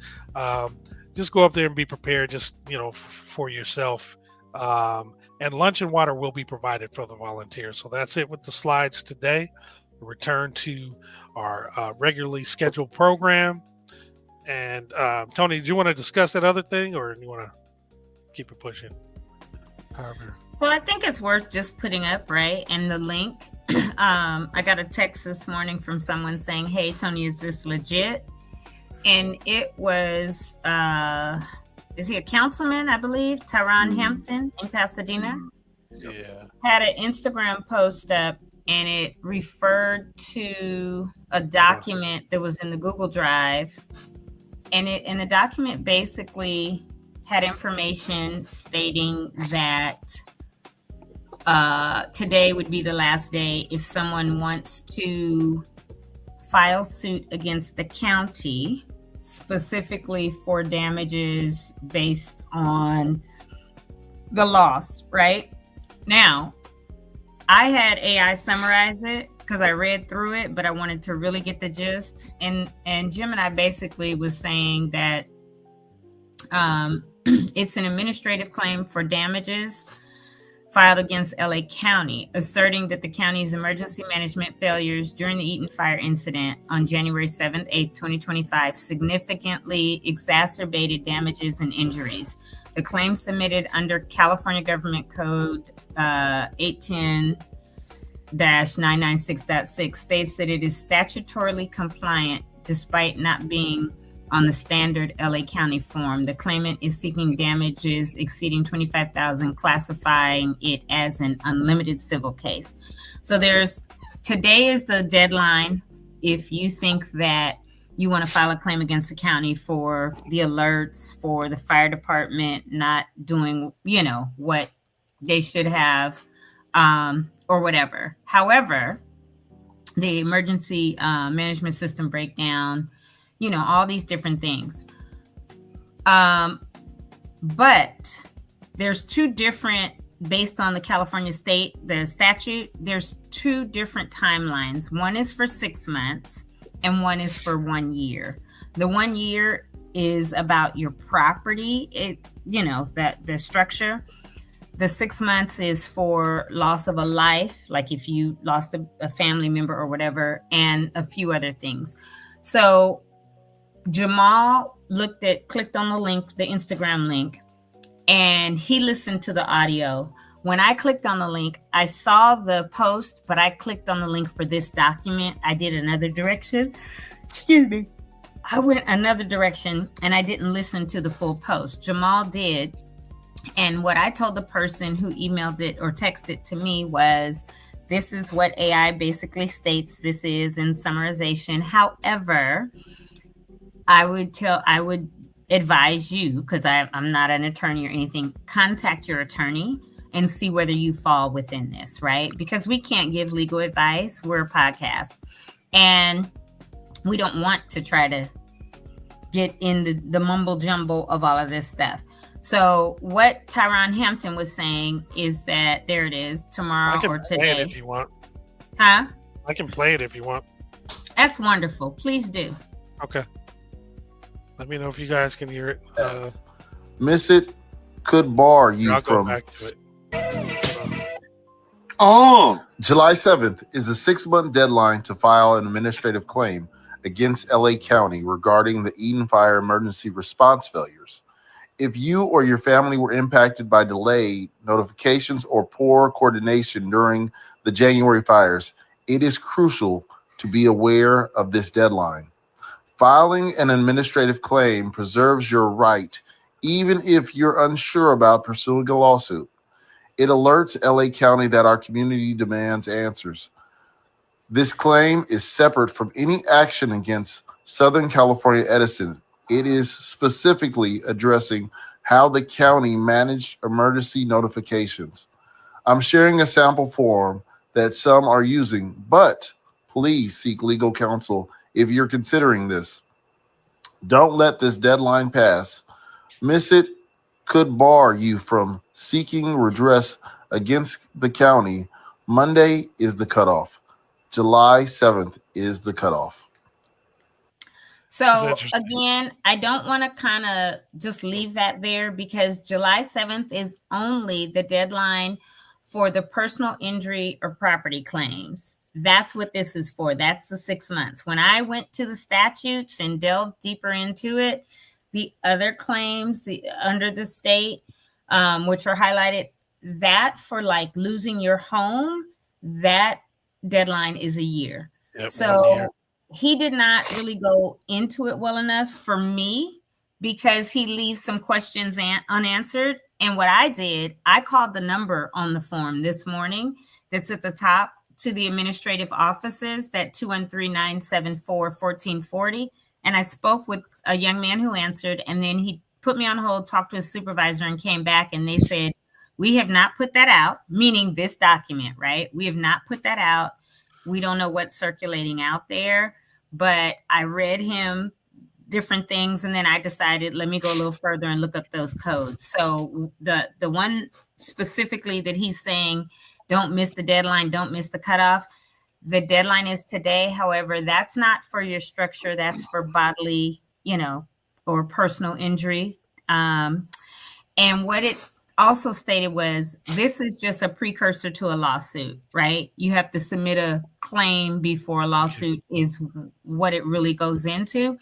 just go up there and be prepared, just, for yourself. And lunch and water will be provided for the volunteers. So that's it with the slides today. Return to our regularly scheduled program. And Tony, do you want to discuss that other thing, or do you want to keep it pushing? However. So I think it's worth just putting up, right? And the link. I got a text this morning from someone saying, "Hey, Tony, is this legit?" And it was, is he a councilman, I believe? Tyron Hampton in Pasadena. Yeah. Had an Instagram post up, and it referred to a document that was in the Google Drive. And the document basically had information stating that today would be the last day if someone wants to file suit against the county, specifically for damages based on the loss, right? Now, I had AI summarize it because I read through it, but I wanted to really get the gist. And Jim and I basically was saying that it's an administrative claim for damages filed against LA County, asserting that the county's emergency management failures during the Eaton fire incident on January 7th, 8th, 2025 significantly exacerbated damages and injuries. The claim submitted under California Government Code 810-996.6 states that it is statutorily compliant despite not being on the standard LA County form. The claimant is seeking damages exceeding $25,000, classifying it as an unlimited civil case. So today is the deadline. If you think that you want to file a claim against the county for the alerts, for the fire department not doing, what they should have, or whatever. However, the emergency management system breakdown, all these different things. But there's two different, based on the California the statute, there's two different timelines. One is for 6 months and one is for 1 year. The 1 year is about your property, the structure. The 6 months is for loss of a life, like if you lost a family member or whatever, and a few other things. So Jamal clicked on the link, the Instagram link, and he listened to the audio. When I clicked on the link, I saw the post, but I clicked on the link for this document. I did another direction. Excuse me. I went another direction and I didn't listen to the full post. Jamal did. And what I told the person who emailed it or texted to me was, this is what AI basically states this is in summarization. However, I would advise you, because I'm not an attorney or anything, contact your attorney and see whether you fall within this, right? Because we can't give legal advice. We're a podcast. And we don't want to try to get in the mumble jumble of all of this stuff. So what Tyron Hampton was saying is that, there it is, tomorrow or today. I can play it if you want. Huh? I can play it if you want. That's wonderful. Please do. Okay. Let me know if you guys can hear it. Miss it? could bar you I'll go from. back to it. Oh, July 7th is a 6-month deadline to file an administrative claim against LA County regarding the Eden Fire emergency response failures. If you or your family were impacted by delayed notifications or poor coordination during the January fires, it is crucial to be aware of this deadline. Filing an administrative claim preserves your right, even if you're unsure about pursuing a lawsuit. It alerts LA County that our community demands answers. This claim is separate from any action against Southern California Edison. It is specifically addressing how the county managed emergency notifications. I'm sharing a sample form that some are using, but please seek legal counsel if you're considering this. Don't let this deadline pass. Miss it could bar you from seeking redress against the county. Monday is the cutoff. July 7th is the cutoff. So again, I don't want to kind of just leave that there because July 7th is only the deadline for the personal injury or property claims. That's what this is for. That's the 6 months. When I went to the statutes and delved deeper into it, the other claims under the state, which are highlighted, that for like losing your home, that deadline is a year. Yep, so he did not really go into it well enough for me because he leaves some questions unanswered. And what I did, I called the number on the form this morning that's at the top to the administrative offices, that 213-974-1440. And I spoke with a young man who answered, and then he put me on hold, talked to his supervisor, and came back, and they said, we have not put that out, meaning this document, right? We have not put that out. We don't know what's circulating out there, but I read him different things, and then I decided, let me go a little further and look up those codes. So the one specifically that he's saying, don't miss the deadline, don't miss the cutoff. The deadline is today. However, that's not for your structure. That's for bodily, or personal injury. And what it also stated was, this is just a precursor to a lawsuit, right? You have to submit a claim before a lawsuit is what it really goes into.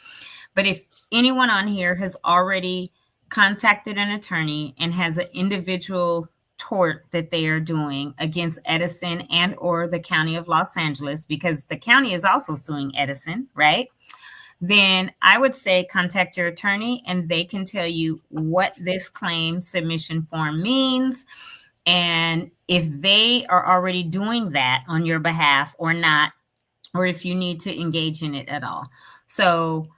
But if anyone on here has already contacted an attorney and has an individual tort that they are doing against Edison and or the County of Los Angeles, because the county is also suing Edison, right? Then I would say contact your attorney and they can tell you what this claim submission form means. And if they are already doing that on your behalf or not, or if you need to engage in it at all. So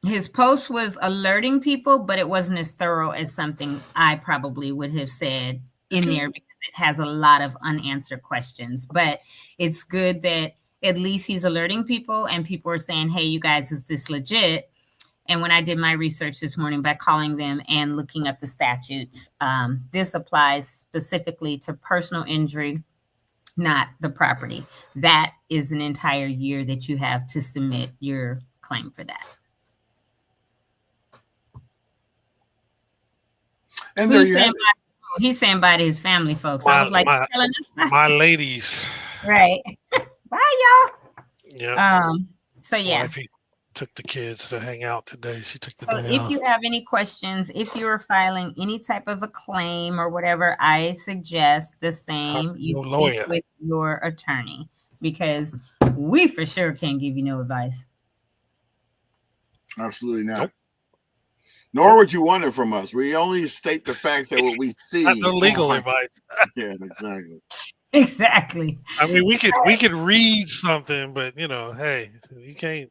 his post was alerting people, but it wasn't as thorough as something I probably would have said in there because it has a lot of unanswered questions. But it's good that at least he's alerting people and people are saying, hey, you guys, is this legit? And when I did my research this morning by calling them and looking up the statutes, this applies specifically to personal injury, not the property. That is an entire year that you have to submit your claim for that. And there you have it. He's saying bye to his family, folks. I was like, my ladies. Right. Bye, y'all. Yeah. So yeah. Wifey took the kids to hang out today. She took the day if off. you have any questions, if you're filing any type of a claim or whatever, I suggest the same. You speak with your attorney because we for sure can't give you no advice. Absolutely not. Nope. Nor would you want it from us. We only state the facts that what we see. Not no legal advice. Yeah, exactly. Exactly. I mean, we could read something, but hey, you can't.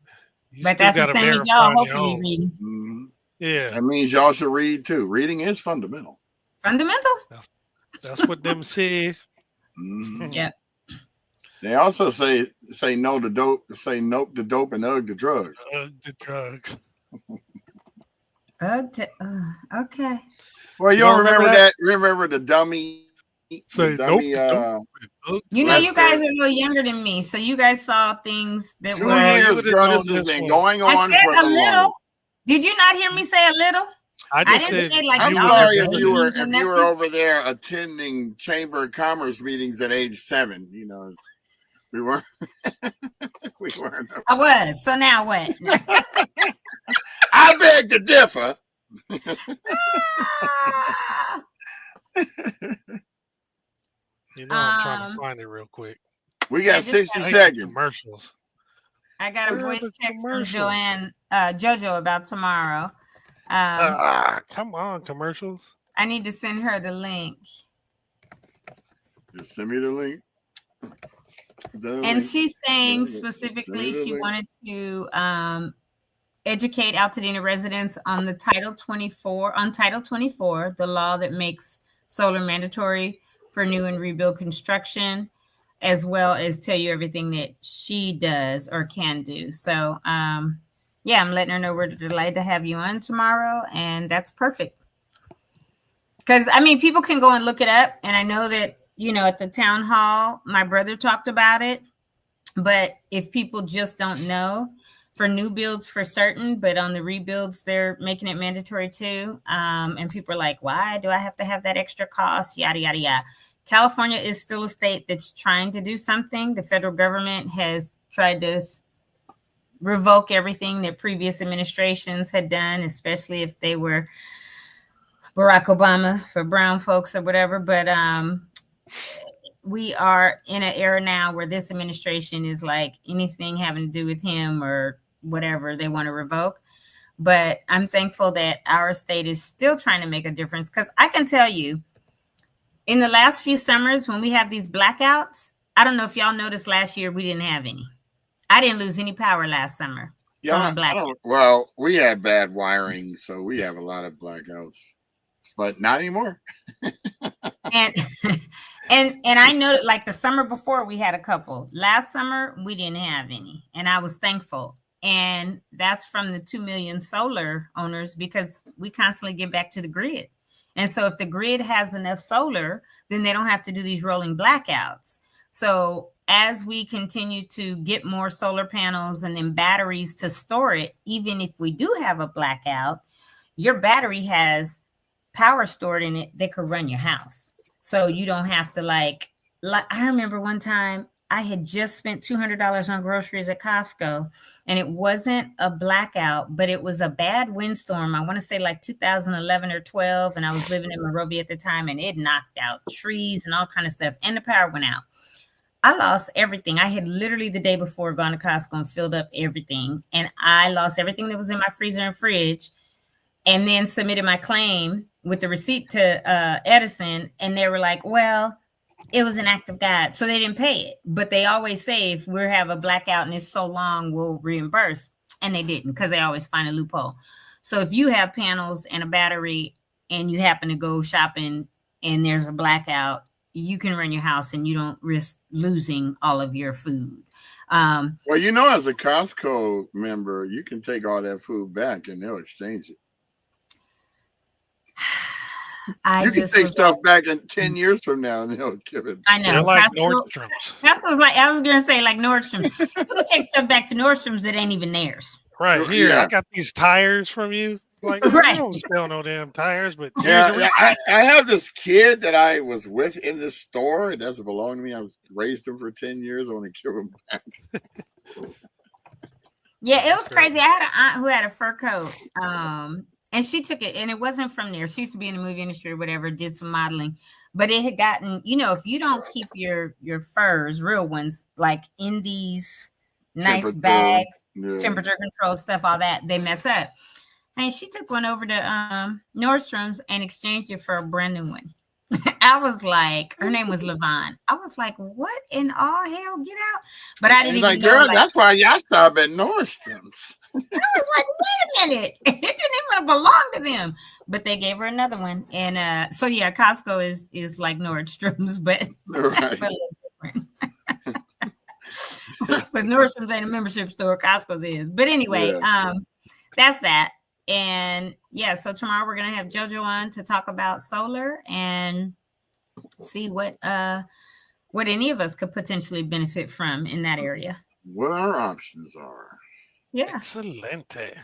But that's the same as y'all. Hopefully, reading. Mm-hmm. Yeah, that means y'all should read too. Reading is fundamental. Fundamental. That's what them say. Mm-hmm. Yeah. They also say no to dope. Say nope to dope and ugh to drugs. Ugh to drugs. Okay. Well, you don't remember that? Remember the dummy? Say dummy, nope. You know, you guys are a little younger than me, so you guys saw things that 2 years, girl. This has been going on I said for a little. Did you not hear me say a little? I I just didn't said say like I'm you y'all and your sorry brother. or if you were nothing. over there attending Chamber of Commerce meetings at age 7. You know, we weren't. We weren't. I was. So now what? I beg to differ. You know, I'm trying to find it real quick. We I got just 60 got seconds. Commercials. I got a Where are voice the text from commercials? JoJo about tomorrow. Come on, commercials. I need to send her the link. Just send me the link. And she's saying Send me specifically the she link. wanted to educate Altadena residents on the Title 24, the law that makes solar mandatory for new and rebuild construction, as well as tell you everything that she does or can do. So, yeah, I'm letting her know we're delighted to have you on tomorrow, and that's perfect. Because, I mean, people can go and look it up, and I know that, you know, at the town hall, my brother talked about it, but if people just don't know, for new builds for certain, but on the rebuilds, they're making it mandatory too. And people are like, why do I have to have that extra cost? Yada, yada, yada. California is still a state that's trying to do something. The federal government has tried to revoke everything that previous administrations had done, especially if they were Barack Obama for brown folks or whatever. But we are in an era now where this administration is like anything having to do with him or whatever they want to revoke. But I'm thankful that our state is still trying to make a difference, because I can tell you in the last few summers when we have these blackouts, I don't know if y'all noticed last year we didn't have any. I didn't lose any power last summer. Yeah, well, we had bad wiring, so we have a lot of blackouts, but not anymore. and I know that like the summer before we had a couple. Last summer we didn't have any, and I was thankful. And that's from the 2 million solar owners, because we constantly get back to the grid. And so if the grid has enough solar, then they don't have to do these rolling blackouts. So as we continue to get more solar panels and then batteries to store it, even if we do have a blackout, your battery has power stored in it that could run your house. So you don't have to like I remember one time I had just spent $200 on groceries at Costco, and it wasn't a blackout, but it was a bad windstorm. I want to say like 2011 or 12, and I was living in Monrovia at the time, and it knocked out trees and all kind of stuff, and the power went out. I lost everything. I had literally the day before gone to Costco and filled up everything, and I lost everything that was in my freezer and fridge, and then submitted my claim with the receipt to Edison, and they were like, well, it was an act of God. So they didn't pay it. But they always say if we have a blackout and it's so long, we'll reimburse. And they didn't, because they always find a loophole. So if you have panels and a battery and you happen to go shopping and there's a blackout, you can run your house and you don't risk losing all of your food. Well, you know, as a Costco member, you can take all that food back and they'll exchange it. You can take stuff back in 10 years from now and they'll give it. I know. They're like Nordstrom's. Costco's like, I was going to say like Nordstrom's. You can take stuff back to Nordstrom's that ain't even theirs. Right here, yeah. I got these tires from you. Like, right. I don't sell no damn tires, but yeah, I have this kid that I was with in this store. It doesn't belong to me. I've raised him for 10 years. I want to give him back. Yeah, it was crazy. I had an aunt who had a fur coat. And she took it, and it wasn't from there. She used to be in the movie industry or whatever, did some modeling. But it had gotten, you know, if you don't keep your furs, real ones, like in these nice bags, temperature control stuff, all that, they mess up. And she took one over to Nordstrom's and exchanged it for a brand new one. I was like, her name was Levon. I was like, what in all hell? Get out. But I didn't even know. Girl, that's why y'all stop at Nordstrom's. I was like, wait a minute. It didn't even belong to them. But they gave her another one. And so, yeah, Costco is like Nordstrom's, but right. a little different. But Nordstrom's ain't a membership store. Costco's is. But anyway, that's that. And yeah, so tomorrow we're going to have JoJo on to talk about solar and see what any of us could potentially benefit from in that area. What our options are. Yeah. Excelente.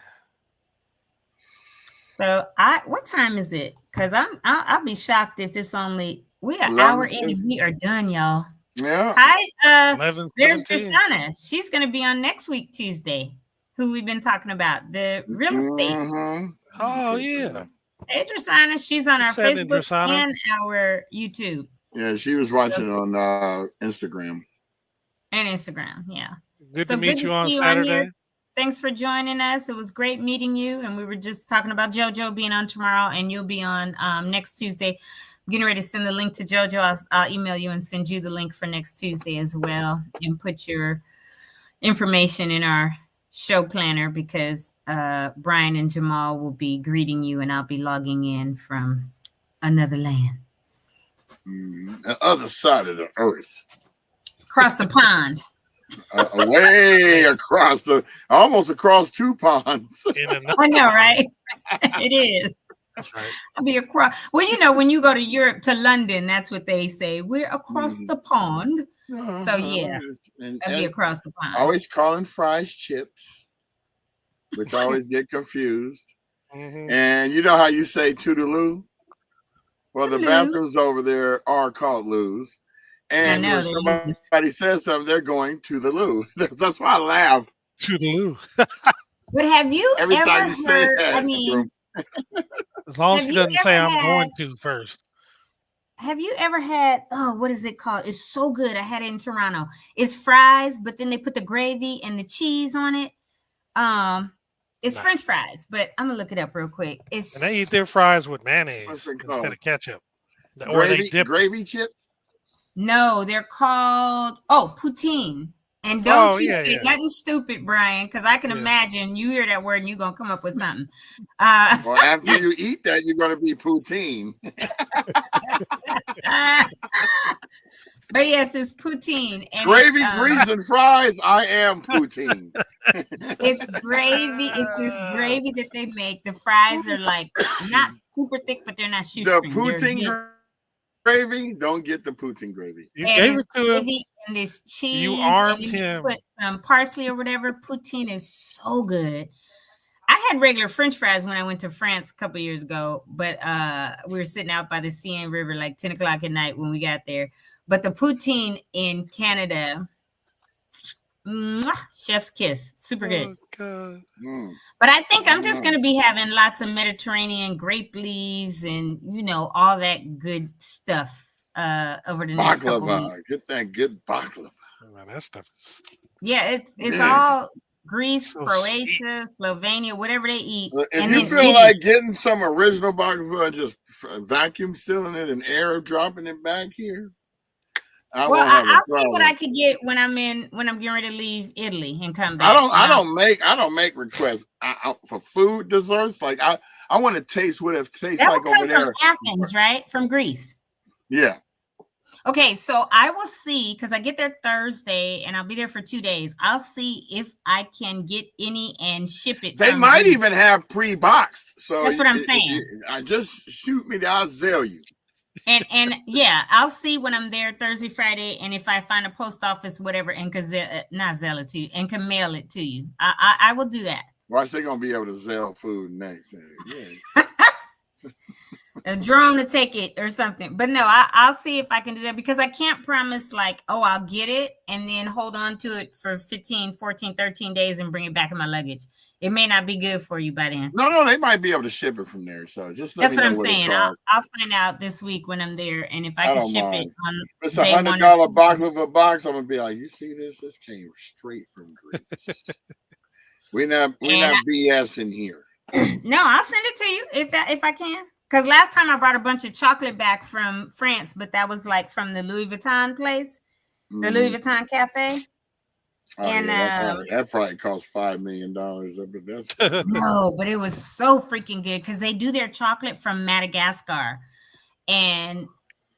So what time is it? Because I'll be shocked if it's only we're an hour in and we are done, y'all. Yeah. Hi, 11:17. there's Drashana. She's gonna be on next week, Tuesday, who we've been talking about, the real estate. Mm-hmm. Oh yeah. Hey Drashana, she's on our What's happening, Facebook Drashana? and our YouTube. Yeah, she was watching on Instagram. And Instagram, yeah. Good So to meet good you to on see you on Saturday. here. Thanks for joining us. It was great meeting you. And we were just talking about JoJo being on tomorrow, and you'll be on next Tuesday. I'm getting ready to send the link to JoJo. I'll email you and send you the link for next Tuesday as well, and put your information in our show planner, because Brian and Jamal will be greeting you, and I'll be logging in from another land. The other side of the earth. Across the pond. Way across almost across two ponds. I know, right? It is. That's right. I'll be across. Well, you know, when you go to Europe, to London, that's what they say. We're across the pond. So yeah, I'll be across the pond. Always calling fries chips, which I always get confused. Mm-hmm. And you know how you say toodaloo? Well, Toodaloo. the bathrooms over there are called loos. And when somebody says something, they're going to the loo. That's why I laugh. To the loo. But have you Every ever time you say heard? that, I mean, as long as she doesn't say I'm going to first. Have you ever had? Oh, what is it called? It's so good. I had it in Toronto. It's fries, but then they put the gravy and the cheese on it. It's French fries, but I'm gonna look it up real quick. And they eat their fries with mayonnaise instead of ketchup. Or they dip gravy chips. No, they're called poutine. And don't say nothing stupid, Brian, because I can imagine you hear that word and you're gonna come up with something. Well, after you eat that, you're gonna be poutine. But yes, it's poutine. And gravy, grease, and fries. I am poutine. It's gravy. It's this gravy that they make. The fries are like not super thick, but they're not shoestring. The poutine gravy. Don't get the poutine gravy. You gave it to him. And this cheese. You armed and him. You put parsley or whatever. Poutine is so good. I had regular French fries when I went to France a couple years ago, but we were sitting out by the Seine River like 10 o'clock at night when we got there. But the poutine in Canada, chef's kiss, super good. God. But I think I'm just going to be having lots of Mediterranean grape leaves and, you know, all that good stuff over the next couple of weeks. Get that good baklava. Man, that stuff is... Yeah, it's all Greece, Croatia, Slovenia, whatever they eat. If you feel like getting some original baklava and just vacuum sealing it and air dropping it back here, I'll see what I could get when I'm getting ready to leave Italy and come back. I don't make requests for food desserts. Like I want to taste what it tastes like over there. From Athens, right? From Greece. Yeah. Okay, so I will see, because I get there Thursday and I'll be there for 2 days. I'll see if I can get any and ship it. They might even have pre-boxed. So that's what I'm saying. I just shoot me, I'll sell you. And yeah, I'll see when I'm there Thursday, Friday, and if I find a post office, whatever, and not sell it to you, and can mail it to you, I will do that. Watch, they're gonna be able to sell food next. Yeah. A drone to take it or something. But no, I'll see if I can do that, because I can't promise like, oh, I'll get it and then hold on to it for 15, 14, 13 days and bring it back in my luggage. It may not be good for you by then. No, they might be able to ship it from there. So just that's what I'm saying. I'll find out this week when I'm there, and if I can ship it on. It's $100 baklava box. I'm gonna be like, you see this? This came straight from Greece. we're not BSing here. No, I'll send it to you if I can. Because last time I brought a bunch of chocolate back from France, but that was like from the Louis Vuitton place, the Louis Vuitton cafe. Oh, and that probably cost $5 million. No, but it was so freaking good because they do their chocolate from Madagascar. And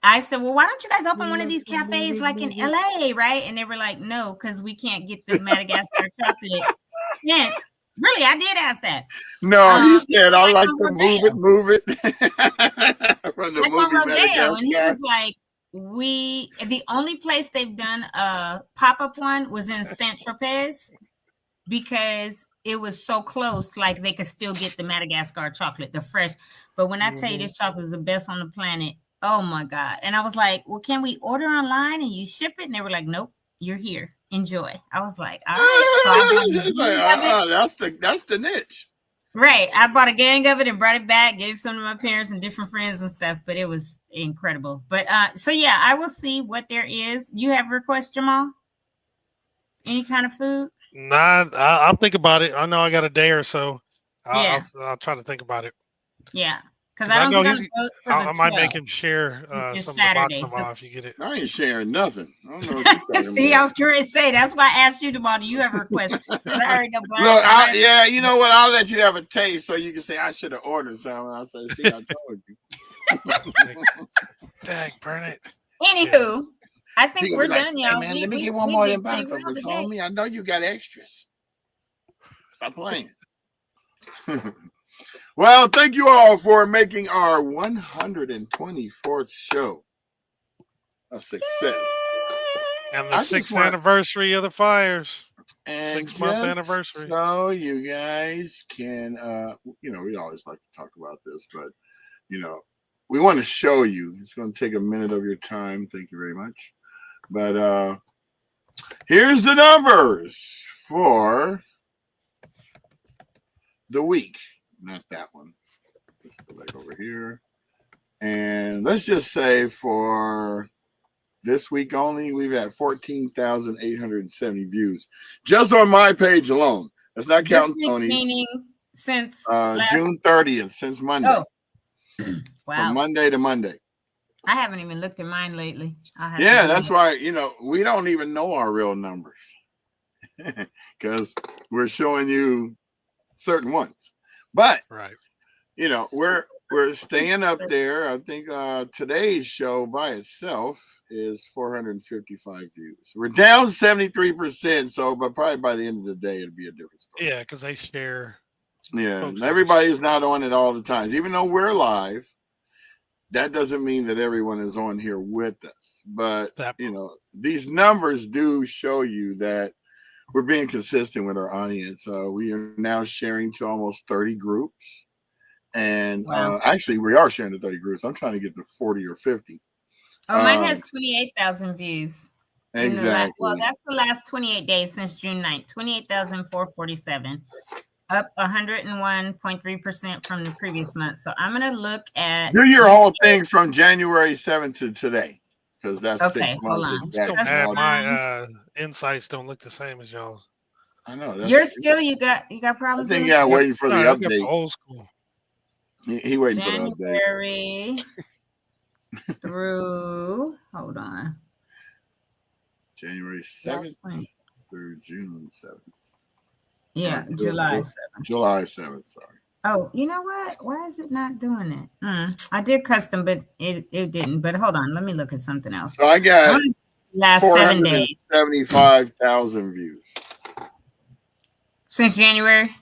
I said, well, why don't you guys open one of these cafes like in LA, right? And they were like, no, because we can't get the Madagascar chocolate. Yeah. Really, I did ask that. No, he said, I like to move it. From the like movie Rodeo. And he was like, the only place they've done a pop-up one was in Saint-Tropez, because it was so close, like they could still get the Madagascar chocolate, the fresh. But when I tell you this chocolate is the best on the planet, oh my God. And I was like, well, can we order online and you ship it? And they were like, nope, you're here. Enjoy. I was like, all right. So I that's the niche. Right. I bought a gang of it and brought it back, gave some to my parents and different friends and stuff, but it was incredible. But so yeah, I will see what there is. You have requests, Jamal? Any kind of food? Nah, I'll think about it. I know I got a day or so. Yeah. I'll try to think about it. Yeah. Because I don't know think I'm vote for the I might 12th, make him share which is some of the Saturday. baklava if you get it. I ain't sharing nothing. I don't know what you're talking See, about. I was curious to say that's why I asked you, Jamal. Do you have a request? Look, yeah, you know what? I'll let you have a taste so you can say I should have ordered something. I'll say, see, I told you. Dang, burn it. Anywho, I think we're done, y'all. Hey, man, let me get one more than baklava, homie. I know you got extras. Stop playing. Well, thank you all for making our 124th show a success. And the 6th anniversary of the fires. And 6-month anniversary. So you guys can, we always like to talk about this, but, we want to show you. It's going to take a minute of your time. Thank you very much. But here's the numbers for the week. Not that one. Let's go back over here. And let's just say for this week only, we've had 14,870 views just on my page alone. That's not counting Tony's. Meaning since June 30th, since Monday. Oh. Wow. From Monday to Monday. I haven't even looked at mine lately. Yeah, that's why, we don't even know our real numbers because we're showing you certain ones. But, right, we're staying up there. I think today's show by itself is 455 views. We're down 73%. But probably by the end of the day, it'll be a different story. Yeah, because they share. Yeah, everybody's not on it all the time. Even though we're live, that doesn't mean that everyone is on here with us. But, these numbers do show you that we're being consistent with our audience. We are now sharing to almost 30 groups. And actually, we are sharing to 30 groups. I'm trying to get to 40 or 50. Oh, mine has 28,000 views. Exactly. That's the last 28 days since June 9th. 28,447. Up 101.3% from the previous month. So I'm going to look at... Do your whole thing from January 7th to today. Because that's okay, 6 months. I'm still mad my insights don't look the same as y'all's. I know. You got problems? I think waiting for the update. Old school. He waiting January for the update. through, hold on. January 7th through June 7th. Yeah, July 7th. July 7th, sorry. Oh, you know what? Why is it not doing it? I did custom, but it didn't. But hold on, let me look at something else. So I got last 7 days. 75,000 views. Since January?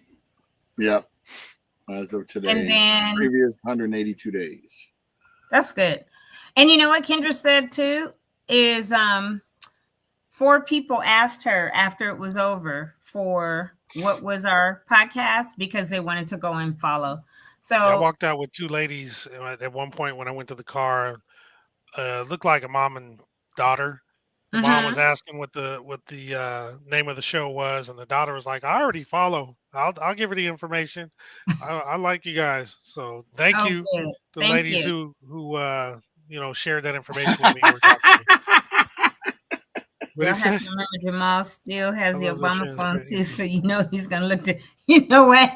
Yep. As of today. And then previous 182 days. That's good. And you know what Kendra said too is 4 people asked her after it was over for what was our podcast because they wanted to go and follow. So I walked out with 2 ladies at one point when I went to the car. Looked like a mom and daughter. The mom was asking what the name of the show was, and the daughter was like, "I already follow. I'll give her the information. I like you guys, so thank you to the ladies who shared that information with me." But you'll have to remember Jamal still has the Obama phone too, so he's gonna look to. You know what?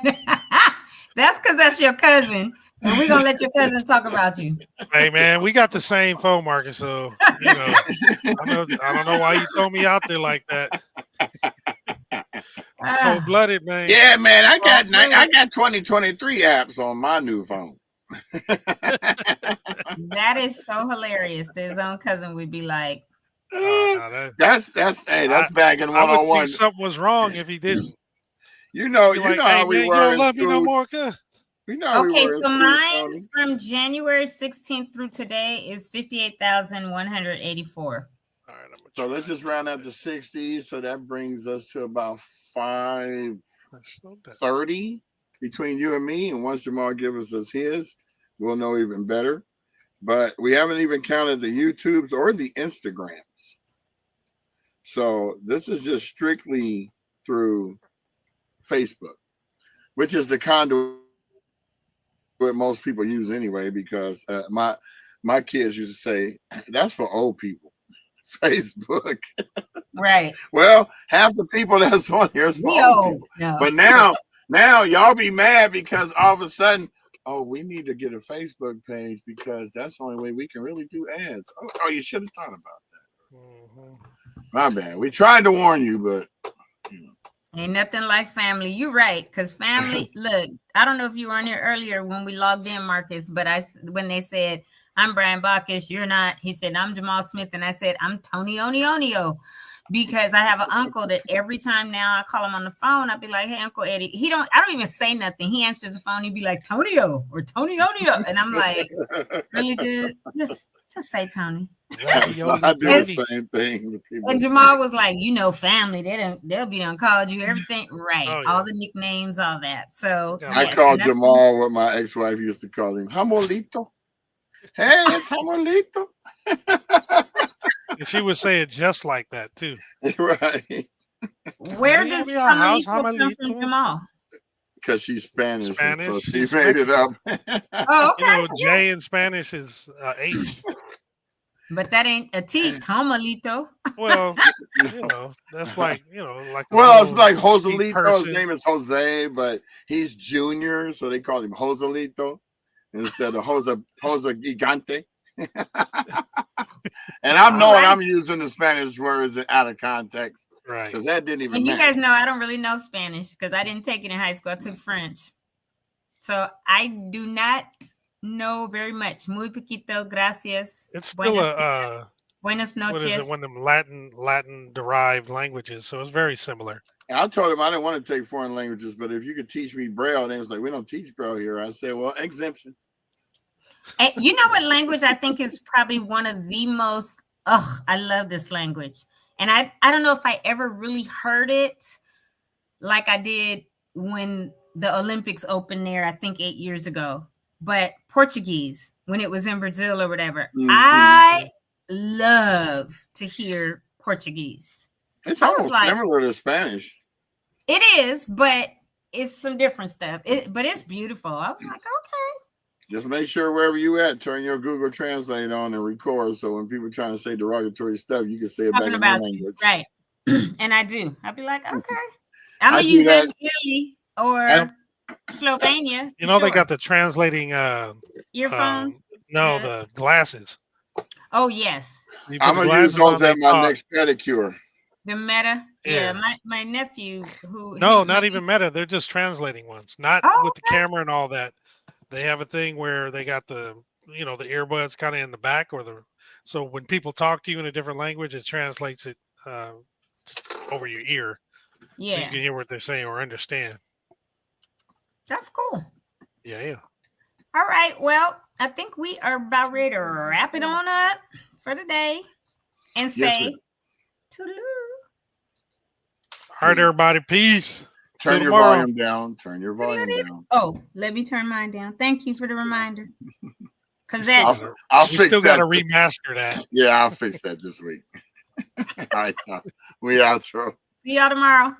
That's because that's your cousin. And we're gonna let your cousin talk about you. Hey man, we got the same phone, Marcus. So I don't know why you throw me out there like that. Cold-blooded, man. Yeah, man. I got 2023 apps on my new phone. That is so hilarious. His own cousin would be like, that's bagging 101. I would think something was wrong if he didn't. You know how we were. You don't love me no more, cuz. Okay, so mine from January 16th through today is 58,184. All right, so let's just round out to 60. So that brings us to about 5. 30 between you and me, and once Jamal gives us his, we'll know even better. But we haven't even counted the YouTubes or the Instagrams. So this is just strictly through Facebook, which is the conduit most people use anyway, because my kids used to say, that's for old people. Facebook. Right. Well, half the people that's on here is for old people. No. But now y'all be mad because all of a sudden, oh, we need to get a Facebook page because that's the only way we can really do ads. Oh, you should have thought about that. Mm-hmm. My bad. We tried to warn you, but ain't nothing like family. You're right, because family. Look, I don't know if you were on here earlier when we logged in, Marcus, but when they said I'm Brian Bacchus, you're not. He said I'm Jamal Smith, and I said I'm Tony Onionio. Because I have an uncle that every time now I call him on the phone, I'll be like, hey, Uncle Eddie. I don't even say nothing. He answers the phone. He'd be like, Tonio or Tonionio. And I'm like, really, dude? Just say Tony. I do the same thing. And Jamal was like, family. They'll be done called you everything. Right. Oh, yeah. All the nicknames, all that. So I called Jamal what my ex-wife used to call him. Jamolito. Hey, it's Jamolito. And she would say it just like that too. Right. Where does Jamolito come from, Jamal? Because she's Spanish. So she made it up. Oh, okay. J in Spanish is H. But that ain't a T, Tomalito. Well, that's like, like. Well, it's like Joselito. His name is Jose, but he's Junior, so they call him Joselito instead of Jose Gigante. And I'm using the Spanish words out of context, right? Because that didn't even. And you guys know I don't really know Spanish because I didn't take it in high school. I took French, so I do not know very much. Muy poquito, gracias. It's still buenas noches. What is it? One of them Latin derived languages, so it's very similar. And I told him I didn't want to take foreign languages, but if you could teach me Braille, they was like, we don't teach Braille here. I said, well, exemption. And you know what language I think is probably one of the most, I love this language. And I don't know if I ever really heard it like I did when the Olympics opened there, I think 8 years ago. But Portuguese, when it was in Brazil or whatever, I love to hear Portuguese. It's almost similar to Spanish. It is, but it's some different stuff. But it's beautiful. I was like, okay. Just make sure wherever you at, turn your Google Translate on and record. So when people are trying to say derogatory stuff, you can say it back in your language. Right. And I do. I'll be like, okay. I'm going to use that in Italy or Slovenia. They got the translating earphones. The glasses. Oh, yes. I'm going to use those at my next pedicure. The Meta. Yeah. My nephew who. No, not even Meta. They're just translating ones. Not with the camera and all that. They have a thing where they got the the earbuds kind of in the back, so when people talk to you in a different language, it translates it over your ear. Yeah, so you can hear what they're saying or understand. That's cool. Yeah. All right. Well, I think we are about ready to wrap it on up for the day and say toodaloo. All right, everybody. Peace. Turn your volume down. Turn your volume down. Oh, let me turn mine down. Thank you for the reminder. Because I'll still got to remaster that. Yeah, I'll fix that this week. All right, we outro. See y'all tomorrow.